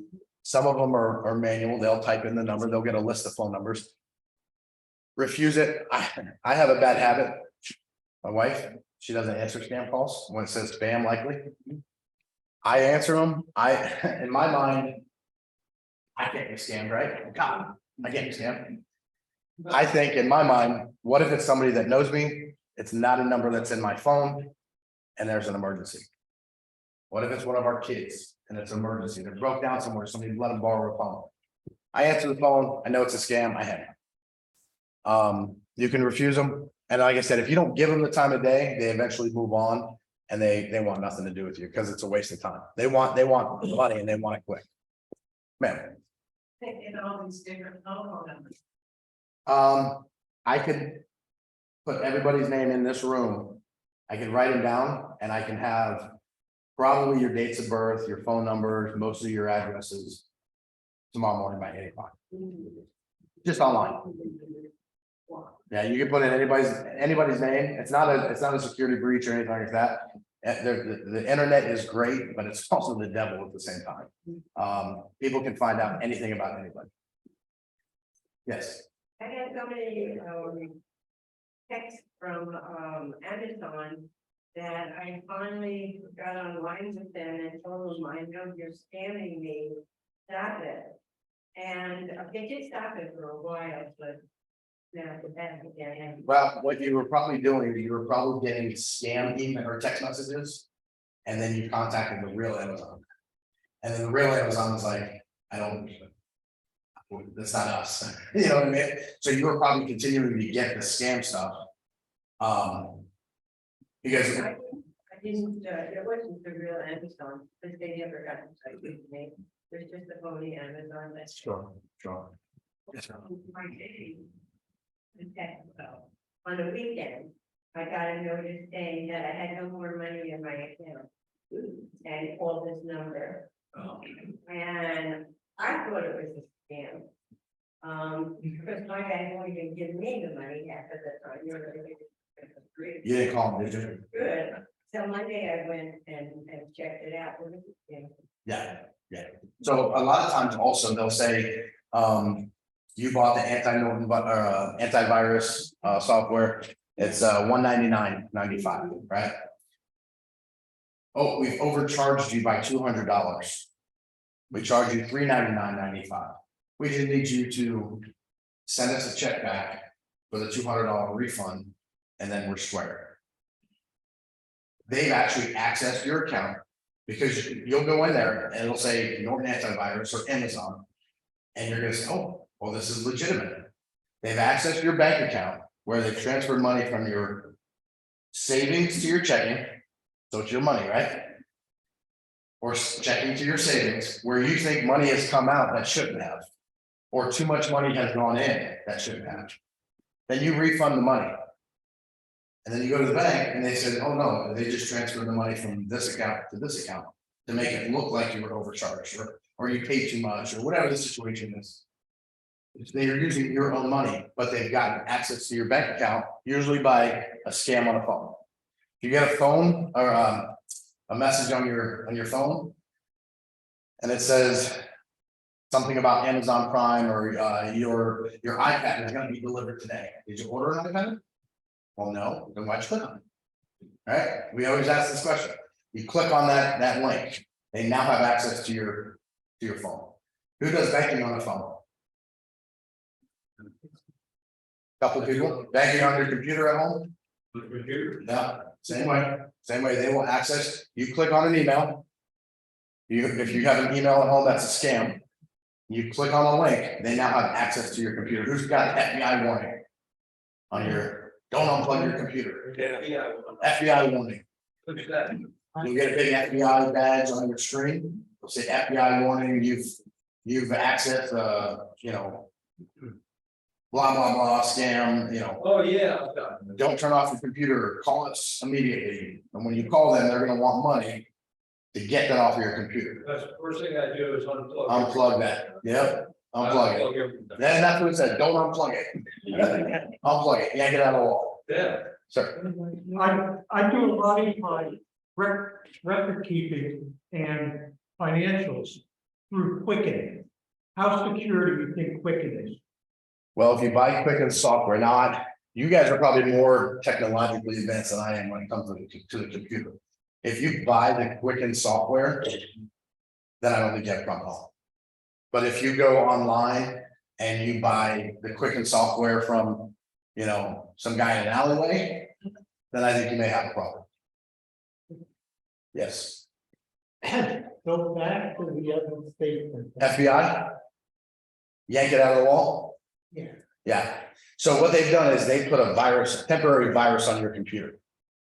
Some of them are manual. They'll type in the number, they'll get a list of phone numbers. Refuse it. I have a bad habit. My wife, she doesn't answer scam calls when it says spam likely. I answer them. In my mind, I can't be scammed, right? God, I can't be scammed. I think in my mind, what if it's somebody that knows me? It's not a number that's in my phone and there's an emergency. What if it's one of our kids and it's an emergency? They're broke down somewhere, somebody let them borrow a phone. I answer the phone. I know it's a scam. I hang up. You can refuse them. And like I said, if you don't give them the time of day, they eventually move on and they want nothing to do with you because it's a waste of time. They want money and they want it quick. Ma'am. In all these different phone numbers. I could put everybody's name in this room. I can write them down and I can have probably your dates of birth, your phone numbers, most of your addresses tomorrow morning by 8 o'clock. Just online. Yeah, you can put in anybody's name. It's not a security breach or anything like that. The internet is great, but it's also the devil at the same time. People can find out anything about anybody. Yes. I had so many texts from Amazon that I finally got online with them and told them, I know you're scamming me, stop it. And they did stop it for a while, but now it's back again. Well, what you were probably doing, you were probably getting scam email or text messages. And then you contacted the real Amazon. And then the real Amazon was like, that's not us. You know what I mean? So you were probably continuing to get the scam stuff. Because I didn't, it wasn't the real Amazon, because they never got in touch with me. There's just a phony Amazon that's. Sure. My baby. On the weekend, I got a notice saying that I had no more money in my account. And called this number. And I thought it was a scam. Because my guy won't even give me the money half of the time. You didn't call them, did you? Good. So Monday I went and checked it out. It was a scam. Yeah. So a lot of times also they'll say, you bought the antivirus software, it's $199.95, right? Oh, we've overcharged you by $200. We charge you $399.95. We just need you to send us a check back for the $200 refund, and then we're square. they've actually accessed your account. Because you'll go in there and it'll say Norton Antivirus or Amazon. And you're gonna say, oh, well, this is legitimate. They've accessed your bank account where they've transferred money from your savings to your checking. So it's your money, right? Or checking to your savings where you think money has come out that shouldn't have. Or too much money has gone in that shouldn't have. Then you refund the money. And then you go to the bank and they said, oh no, they just transferred the money from this account to this account. To make it look like you were overcharged or you paid too much or whatever the situation is. They are using your own money, but they've gotten access to your bank account, usually by a scam on a phone. If you get a phone or a message on your phone. And it says something about Amazon Prime or your iPad is gonna be delivered today. Did you order an iPad? Well, no, then why'd you click on it? All right, we always ask this question. You click on that link, they now have access to your phone. Who does banking on the phone? Couple people, banking on your computer at home? No, same way, they will access, you click on an email. If you have an email at home, that's a scam. You click on a link, they now have access to your computer. Who's got FBI warning? On your, don't unplug your computer. Yeah. FBI warning. Who's that? You'll get a big FBI badge on your screen. It'll say FBI warning, you've accessed, blah, blah, blah, scam, Oh, yeah. don't turn off your computer, call us immediately. And when you call them, they're gonna want money to get that off your computer. That's the first thing I do is unplug. Unplug that, yep, unplug it. everything. Then that's what it said, don't unplug it. Unplug it, yank it out of the wall, Yeah. sir. I do a lot of my record keeping and financials through Quicken. How secure do you think Quicken is? Well, if you buy Quicken software, you guys are probably more technologically advanced than I am when it comes to the computer. If you buy the Quicken software, then I don't think you have a problem. But if you go online and you buy the Quicken software from, some guy in an alleyway, then I think you may have a problem. Yes, Go back to the other statement. FBI? Yank it out of the wall? Yeah. Yeah, so what they've done is they put a temporary virus on your computer.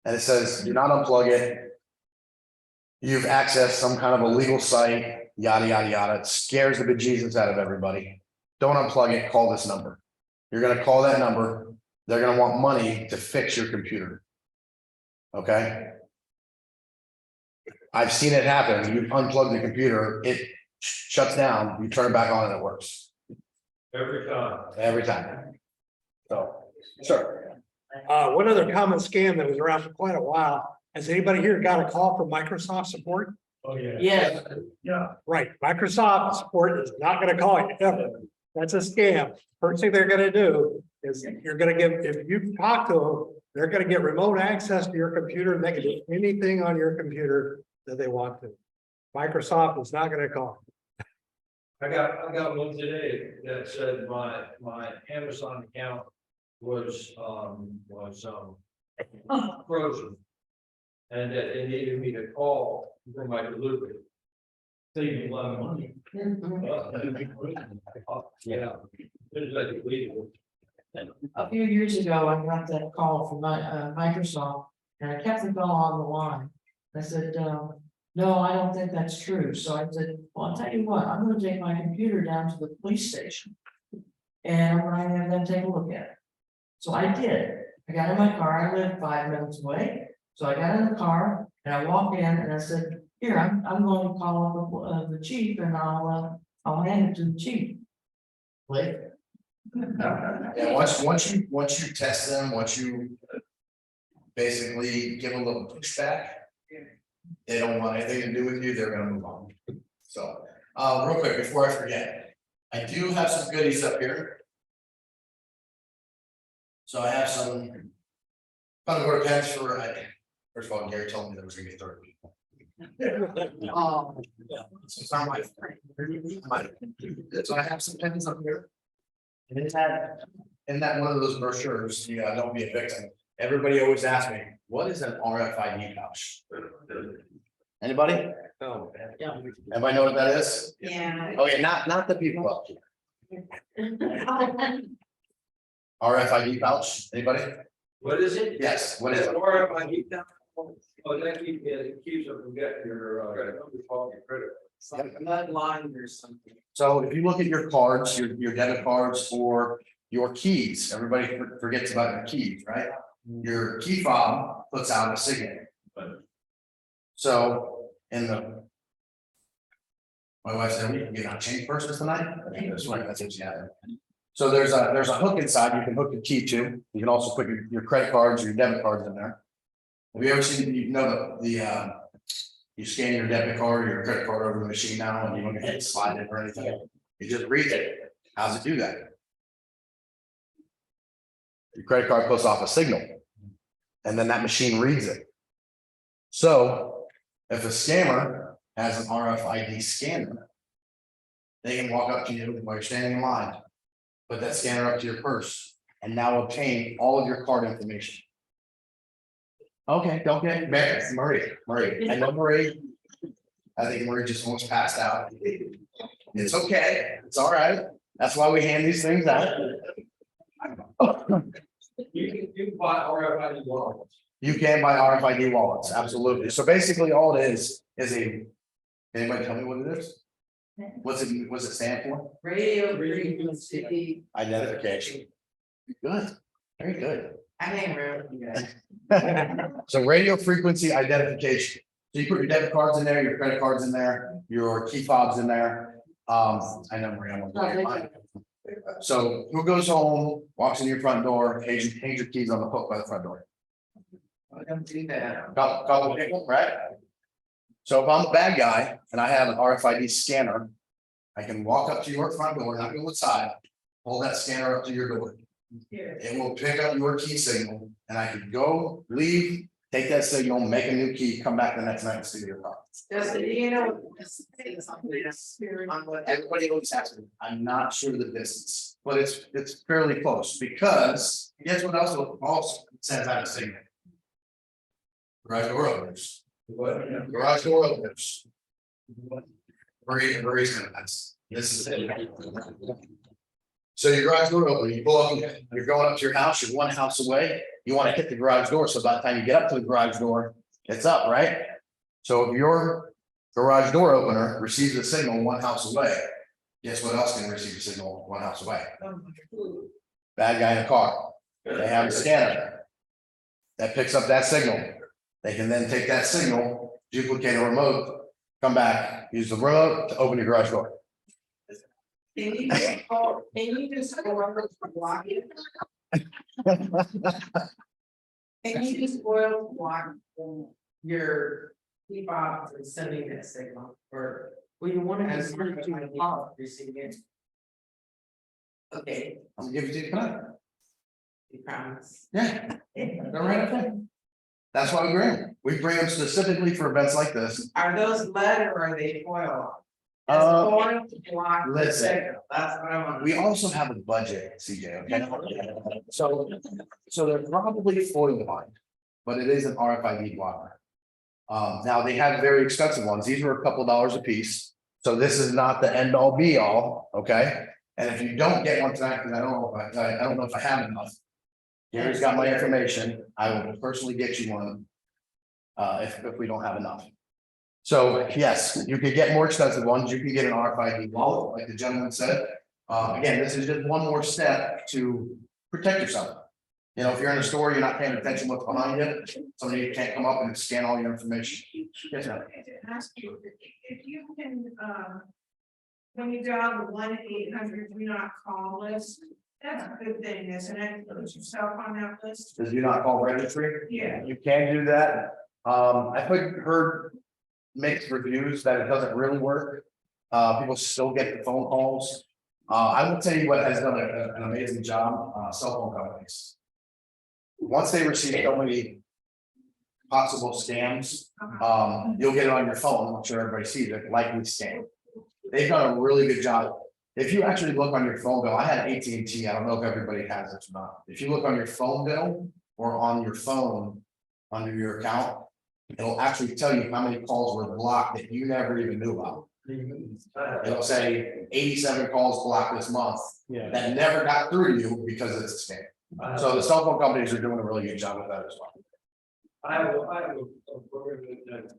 And it says, do not unplug it. You've accessed some kind of illegal site, yada, yada, yada. It scares the bejesus out of everybody. Don't unplug it, call this number. You're gonna call that number. They're gonna want money to fix your computer. Okay? I've seen it happen. You unplug the computer, it shuts down, you turn it back on and it works. Every time. So, sure. One other common scam that was around for quite a while. Has anybody here got a call from Microsoft support? Oh, yeah. Yes, Right, Microsoft support is not gonna call you ever. That's a scam. First thing they're gonna do is you're gonna if you talk to them, they're gonna get remote access to your computer and they can do anything on your computer that they want to. Microsoft is not gonna call. I got one today that said my Amazon account was frozen. And that they needed me to call for my delivery. Saving a lot of money. Yeah. There's like a few years ago, I got that call from Microsoft, and I kept the fellow on the line. I said, no, I don't think that's true. So I said, well, I'll tell you what, I'm gonna take my computer down to the police station. And I'm gonna have them take a look at it. So I did. I got in my car, I lived 5 minutes away. So I got in the car and I walked in and I said, here, I'm going to call up the chief and I'll hand it to the chief. Wait. Yeah, once you test them, once you basically give a little pushback, they don't want anything to do with you, they're gonna move on. So, real quick, before I forget, I do have some goodies up here. So I have some Concord pens for, first of all, Gary told me there was gonna be 30 people. So it's not my so I have some pens up here. And in that one of those brochures, don't be a victim, everybody always asks me, what is an RFID pouch? Anybody? Everybody know what that is? Yeah. Oh, yeah, not the people up here. RFID pouch, anybody? What is it? Yes, what is it? RFID. Oh, that keeps them from getting your credit. Bloodline or something. So if you look at your cards, your debit cards or your keys, everybody forgets about your keys, right? Your key fob puts out a signal. So in the. My wife said, we can get on change purses tonight. I think that's right, that's what she had. So there's a hook inside you can hook your key to. You can also put your credit cards or your debit cards in there. Have you ever seen, you scan your debit card or your credit card over the machine now and you don't hit slide it or anything? You just read it. How's it do that? Your credit card puts off a signal. And then that machine reads it. So if a scammer has an RFID scanner, they can walk up to you while you're standing in line, put that scanner up to your purse, and now obtain all of your card information. Okay, Marie, I know Marie. I think Marie just almost passed out. It's okay, it's all right. That's why we hand these things out. You can buy RFID wallets. You can buy RFID wallets, absolutely. So basically, all it is a. Anybody tell me what it is? What's it stand for? Radio frequency. Identification. Good, very good. I hang around with you guys. So radio frequency identification. So you put your debit cards in there, your credit cards in there, your key fobs in there. I know Marie, I'm gonna. So who goes home, walks in your front door, hangs your keys on the hook by the front door? I don't do that. Couple people, right? So if I'm the bad guy and I have an RFID scanner, I can walk up to your front door, not go inside, pull that scanner up to your door. It will pick up your key signal and I can go, leave, take that signal, make a new key, come back the next night and steal your car. Does it, you know? On what Everybody always asks me, I'm not sure the distance, but it's fairly close because guess what else also sends out a signal? Garage door openers. What? Garage door openers. Marie's gonna, this is it. So your garage door open, you pull up, you're going up to your house, you're one house away, you want to hit the garage door, so by the time you get up to the garage door, it's up, right? So if your garage door opener receives a signal one house away, guess what else can receive a signal one house away? Bad guy in the car, they have a scanner that picks up that signal. They can then take that signal, duplicate a remote, come back, use the remote to open your garage door. Can you just go over to block it? Can you just block your key fob from sending that signal or we want to have my fob receiving it? Okay, I'll give it to you tonight. you promise. Yeah, they're right up there. That's why we bring them. We bring them specifically for events like this. Are those lead or are they foil? Uh, Foil to block the listen. signal. That's what I want. We also have a budget, CJ, okay? So they're probably foil lined, but it is an RFID blocker. Now they have very expensive ones. These were a couple dollars a piece. So this is not the end all be all, okay? And if you don't get one tonight, because I don't know if I have enough. Gary's got my information. I will personally get you one. If we don't have enough. So yes, you could get more expensive ones. You can get an RFID wallet, like the gentleman said. Again, this is just one more step to protect yourself. You know, if you're in a store, you're not paying attention what's behind you. Somebody can't come up and scan all your information. Yes, ma'am. Ask you, if you can, when you dial the 1-800 do not call list, that's a good thing, isn't it? Put yourself on that list. Does do not call registry? Yeah. You can do that. I've heard mixed reviews that it doesn't really work. People still get the phone calls. I will tell you what has done an amazing job, cell phone companies. Once they receive so many possible scams, you'll get it on your phone. I'm sure everybody sees it, likely scam. They've done a really good job. If you actually look on your phone bill, I had AT&T, I don't know if everybody has this or not. If you look on your phone bill, or on your phone under your account. It'll actually tell you how many calls were blocked that you never even knew about. It'll say 87 calls blocked this month Yeah. that never got through to you because it's a scam. So the cell phone companies are doing a really good job with that as well. I have a program that,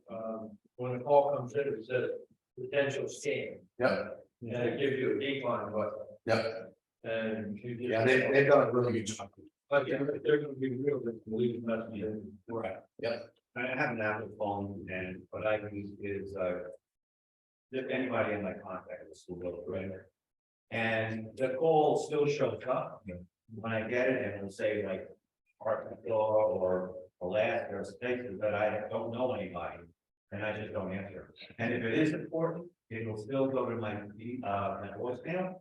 when a call comes in, it says potential scam, Yep, and it gives you a decline button, yep, and you just. yeah, they've done a really good job. But they're gonna be real, they can leave a message in. Right. Yep. I have an Apple phone and what I use is, if anybody in my contact with school goes right. And the call still shows up when I get it and it'll say like Arkansas or Alaska or places that I don't know anybody. And I just don't answer. And if it is important, it will still go to my voicemail.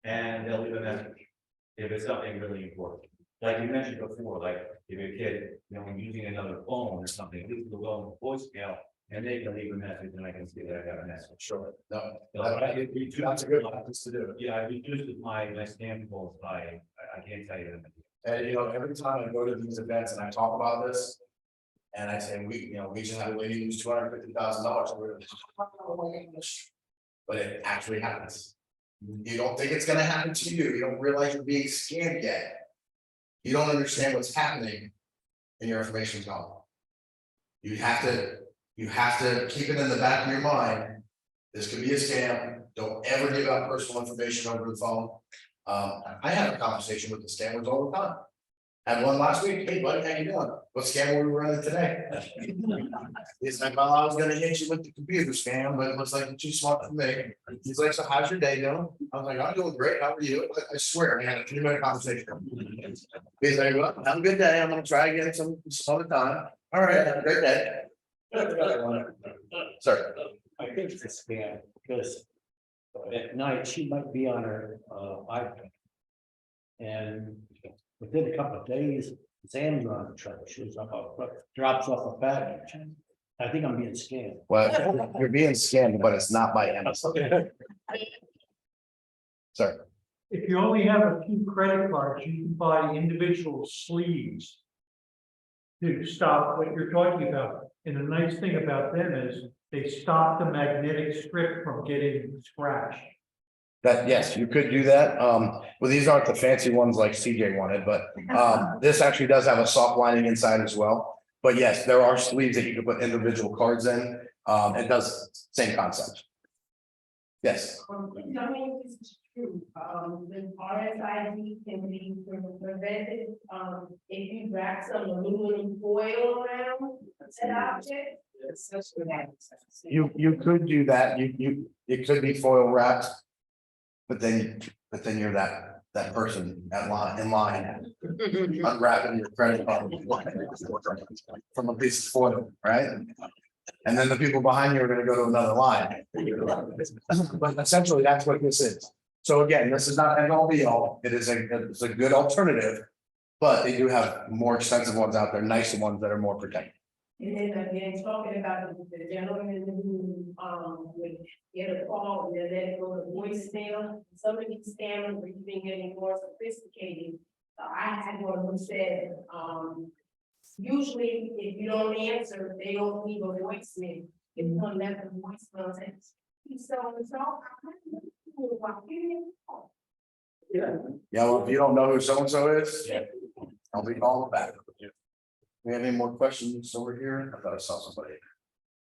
And they'll leave a message. If it's something really important. Like you mentioned before, like if a kid, using another phone or something, at least it'll go in voicemail and they can leave a message and I can see that I got a message. Sure. No, So it reduces- that's a good practice to do. Yeah, it reduces my spam calls by, I can't tell you that. And every time I go to these events and I talk about this. And I say, we just had a lady lose $250,000. But it actually happens. You don't think it's gonna happen to you. You don't realize you're being scammed yet. You don't understand what's happening. And your information's gone. You have to keep it in the back of your mind. This could be a scam. Don't ever give out personal information over the phone. I have a conversation with the scammers all the time. Had one last week. Hey buddy, how you doing? What scam were we running today? He's like, well, I was gonna hit you with the computer scam, but it looks like you're too smart for me. He's like, so how's your day doing? I was like, I'm doing great. How are you? I swear, I had a 3-minute conversation. He's like, well, have a good day. I'm gonna try again some other time. All right, have a great day. Sir. I think it's a scam because at night she might be on her iPad. And within a couple of days, it's Amazon truck shows up, drops off a package. I think I'm being scammed. Well, you're being scammed, but it's not by Amazon. Sir. If you only have a few credit cards, you can buy individual sleeves. To stop what you're talking about, and the nice thing about them is they stop the magnetic strip from getting scratched. That, yes, you could do that. Well, these aren't the fancy ones like CJ wanted, but this actually does have a soft lining inside as well. But yes, there are sleeves that you can put individual cards in. It does same concept. Yes, Tell me if this is true, the RFID can be prevented, if you wrap some aluminum foil around an object. you could do that. It could be foil wrapped. But then you're that person in line unwrapping your credit card from a piece of foil, right? And then the people behind you are gonna go to another line. But essentially, that's what this is. So again, this is not end all be all. It's a good alternative. But they do have more expensive ones out there, nicer ones that are more protected. And then again, talking about the gentleman who, would get a call and then let it go to voicemail, some of these scammers are even getting more sophisticated. I had one who said, usually if you don't answer, they don't leave a voicemail. If you don't let the voicemail say, he's so and so. Yeah, well, if you don't know who so-and-so is, I'll be calling back. We have any more questions over here? I thought I saw somebody.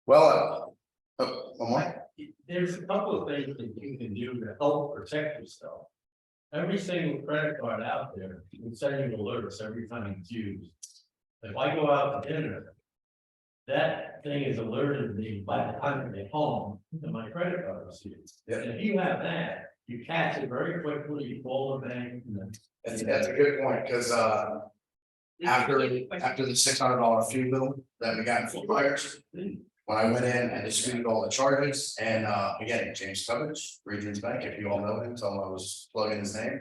Well, one more? There's a couple of things that you can do to help protect yourself. Every single credit card out there, you can send you alerts every time it's used. If I go out to dinner, that thing is alerted me by the time I get home that my credit card is used. Yeah. And if you have that, you catch it very quickly, you call the bank. And then That's a good point, because after the $600 fee bill that we got from buyers. When I went in, I disputed all the charges and again, James Coverage, Regions Bank, if you all know him, tell him I was plugging his name.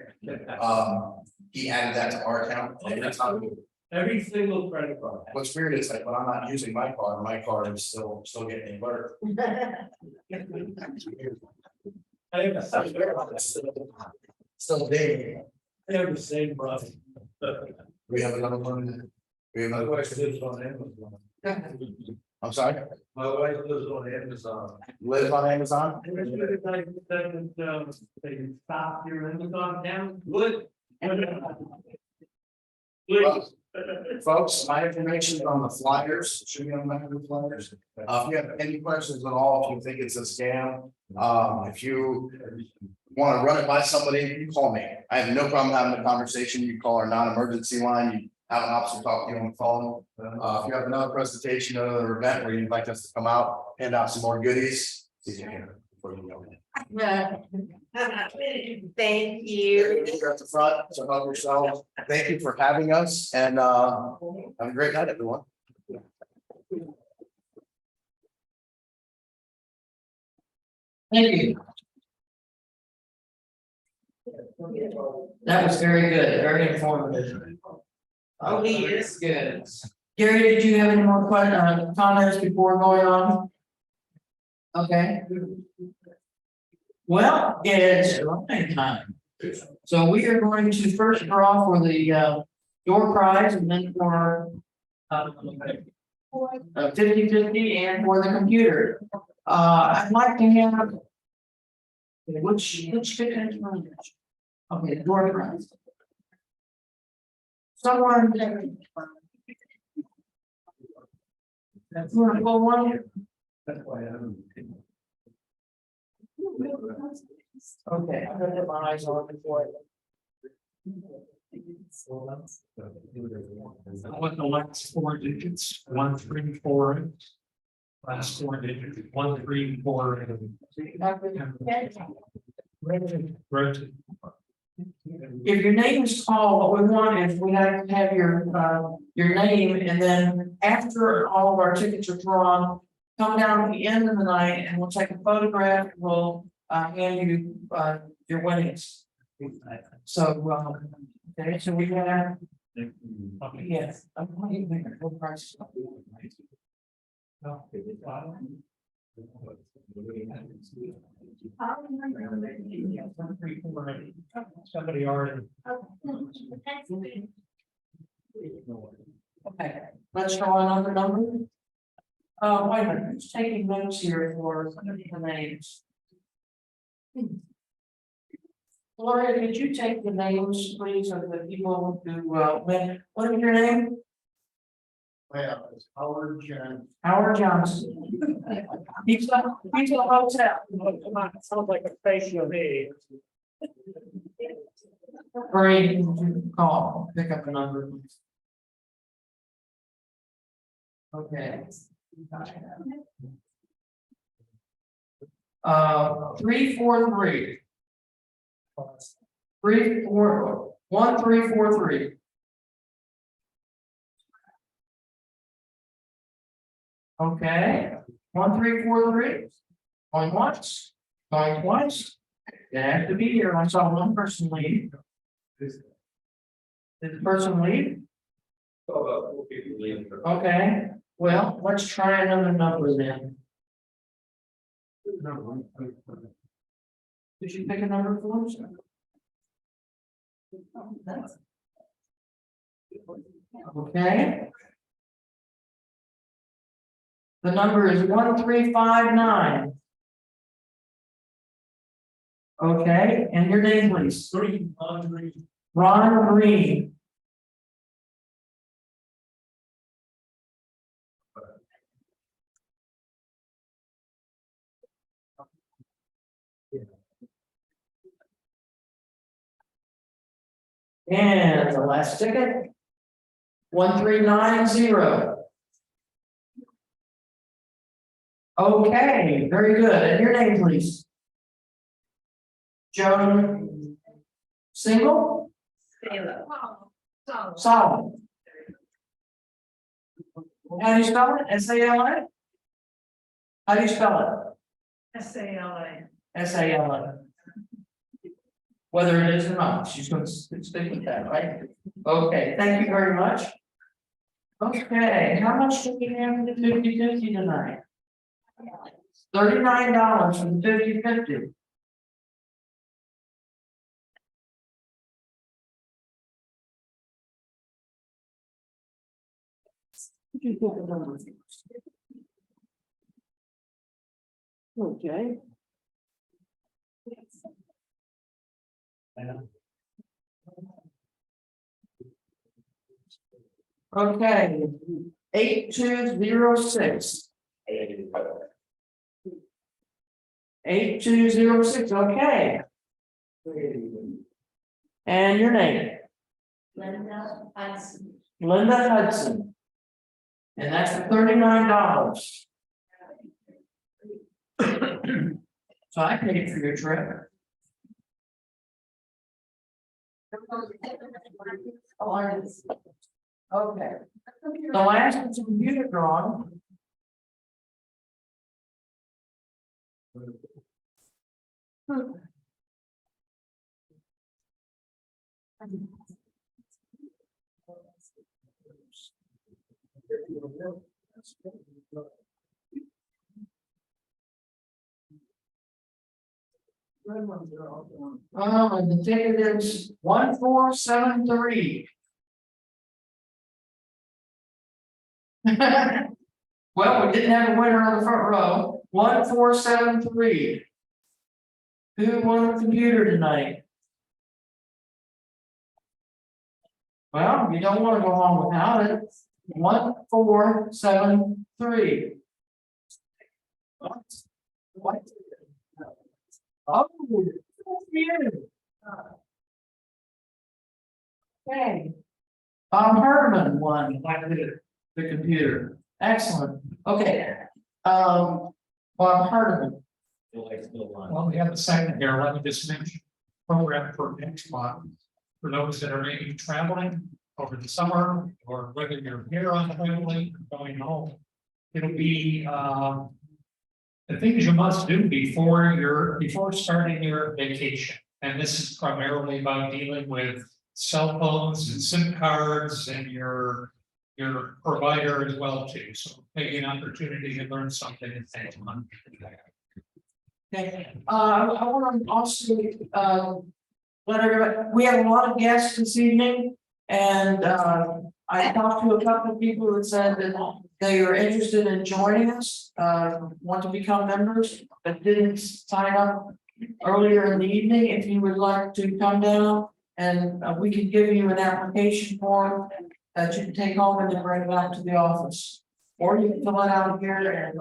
He added that to our account. every single credit card. What's weird is like when I'm not using my card is still getting alert. I have the Still dating. same problem. We have another one. We have another question. I'm sorry, My wife lives on Amazon. lives on Amazon? They stop your Amazon now, good. Well, folks, my information is on the flyers, should be on the back of the flyers. If you have any questions at all, if you think it's a scam, if you want to run it by somebody, you call me. I have no problem having a conversation. You call our non-emergency line, you have an officer talk to you on the phone. If you have another presentation, another event where you'd like us to come out, hand out some more goodies. See you here before you go. Thank you. You're at the front, so help yourself. Thank you for having us and have a great night, everyone. Thank you. That was very good, very informative. Oh, he is good. Gary, did you have any more comments before going on? Okay. Well, it's running time. So we are going to first draw for the door prize and then for 50/50 and for the computer. I'd like to have which ticket is running? Okay, the door prize. Someone. That's one, one. That's why I'm. Okay, I'm gonna put my eyes on it before. I want the last 4 digits, 1, 3, 4. Last 4 digits, 1, 3, 4. If your name is called, what we want is we have to have your name, and then after all of our tickets are drawn, come down at the end of the night and we'll take a photograph, we'll hand you your winnings. So, okay, so we have, yes, I'm playing there, no price. Somebody already. Okay, let's draw another number. Wait a minute, who's taking notes here for the names? Gloria, could you take the names, please, of the people who went, what is your name? Well, it's Howard Johnson. Howard Johnson. He's a hotel. Sounds like a facial me. Great, call, pick up the number. Okay. 343. 1343. Okay, 1343. Going once, going twice. It has to be here. I saw one person leave. Did the person leave? Okay, well, let's try another number then. Did you pick a number for us? Okay. The number is 1359. Okay, and your name, please. Ron Green. And the last ticket. 1390. Okay, very good. And your name, please. Joan Single? Solomon. How do you spell it? S-A-L-A? How do you spell it? SALA. S-A-L-A. Whether it is or not, she's going to stick with that, right? Okay, thank you very much. Okay, how much do we have in the 50/50 tonight? $39 for the 50/50. Okay. Okay, 8206. 8206, okay. And your name? Linda Hudson. Linda Hudson. And that's for $39. So I paid for your trip. Okay. The last is a computer drawing. Oh, and the ticket is 1473. Well, we didn't have a winner on the front row, 1473. Who won the computer tonight? Well, you don't want to go on without it. 1473. What? Oh, you. Okay. Bob Herman won the computer. Excellent. Okay. Bob Herman. Well, we have a second here, let me just mention, program for next month. For those that are maybe traveling over the summer, or whether you're here on the family, going home. It'll be, the things you must do before starting your vacation. And this is primarily about dealing with cell phones and SIM cards and your provider as well too. So maybe an opportunity to learn something and thank you. Okay, I want to also, let everybody, we have a lot of guests this evening. And, I talked to a couple of people that said that they are interested in joining us, want to become members, but didn't sign up earlier in the evening. If you would like to come down and we can give you an application form that you can take home and then bring back to the office. Or you can fill it out here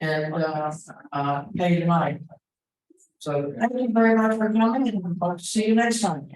and pay tonight. So thank you very much for coming and hope to see you next time.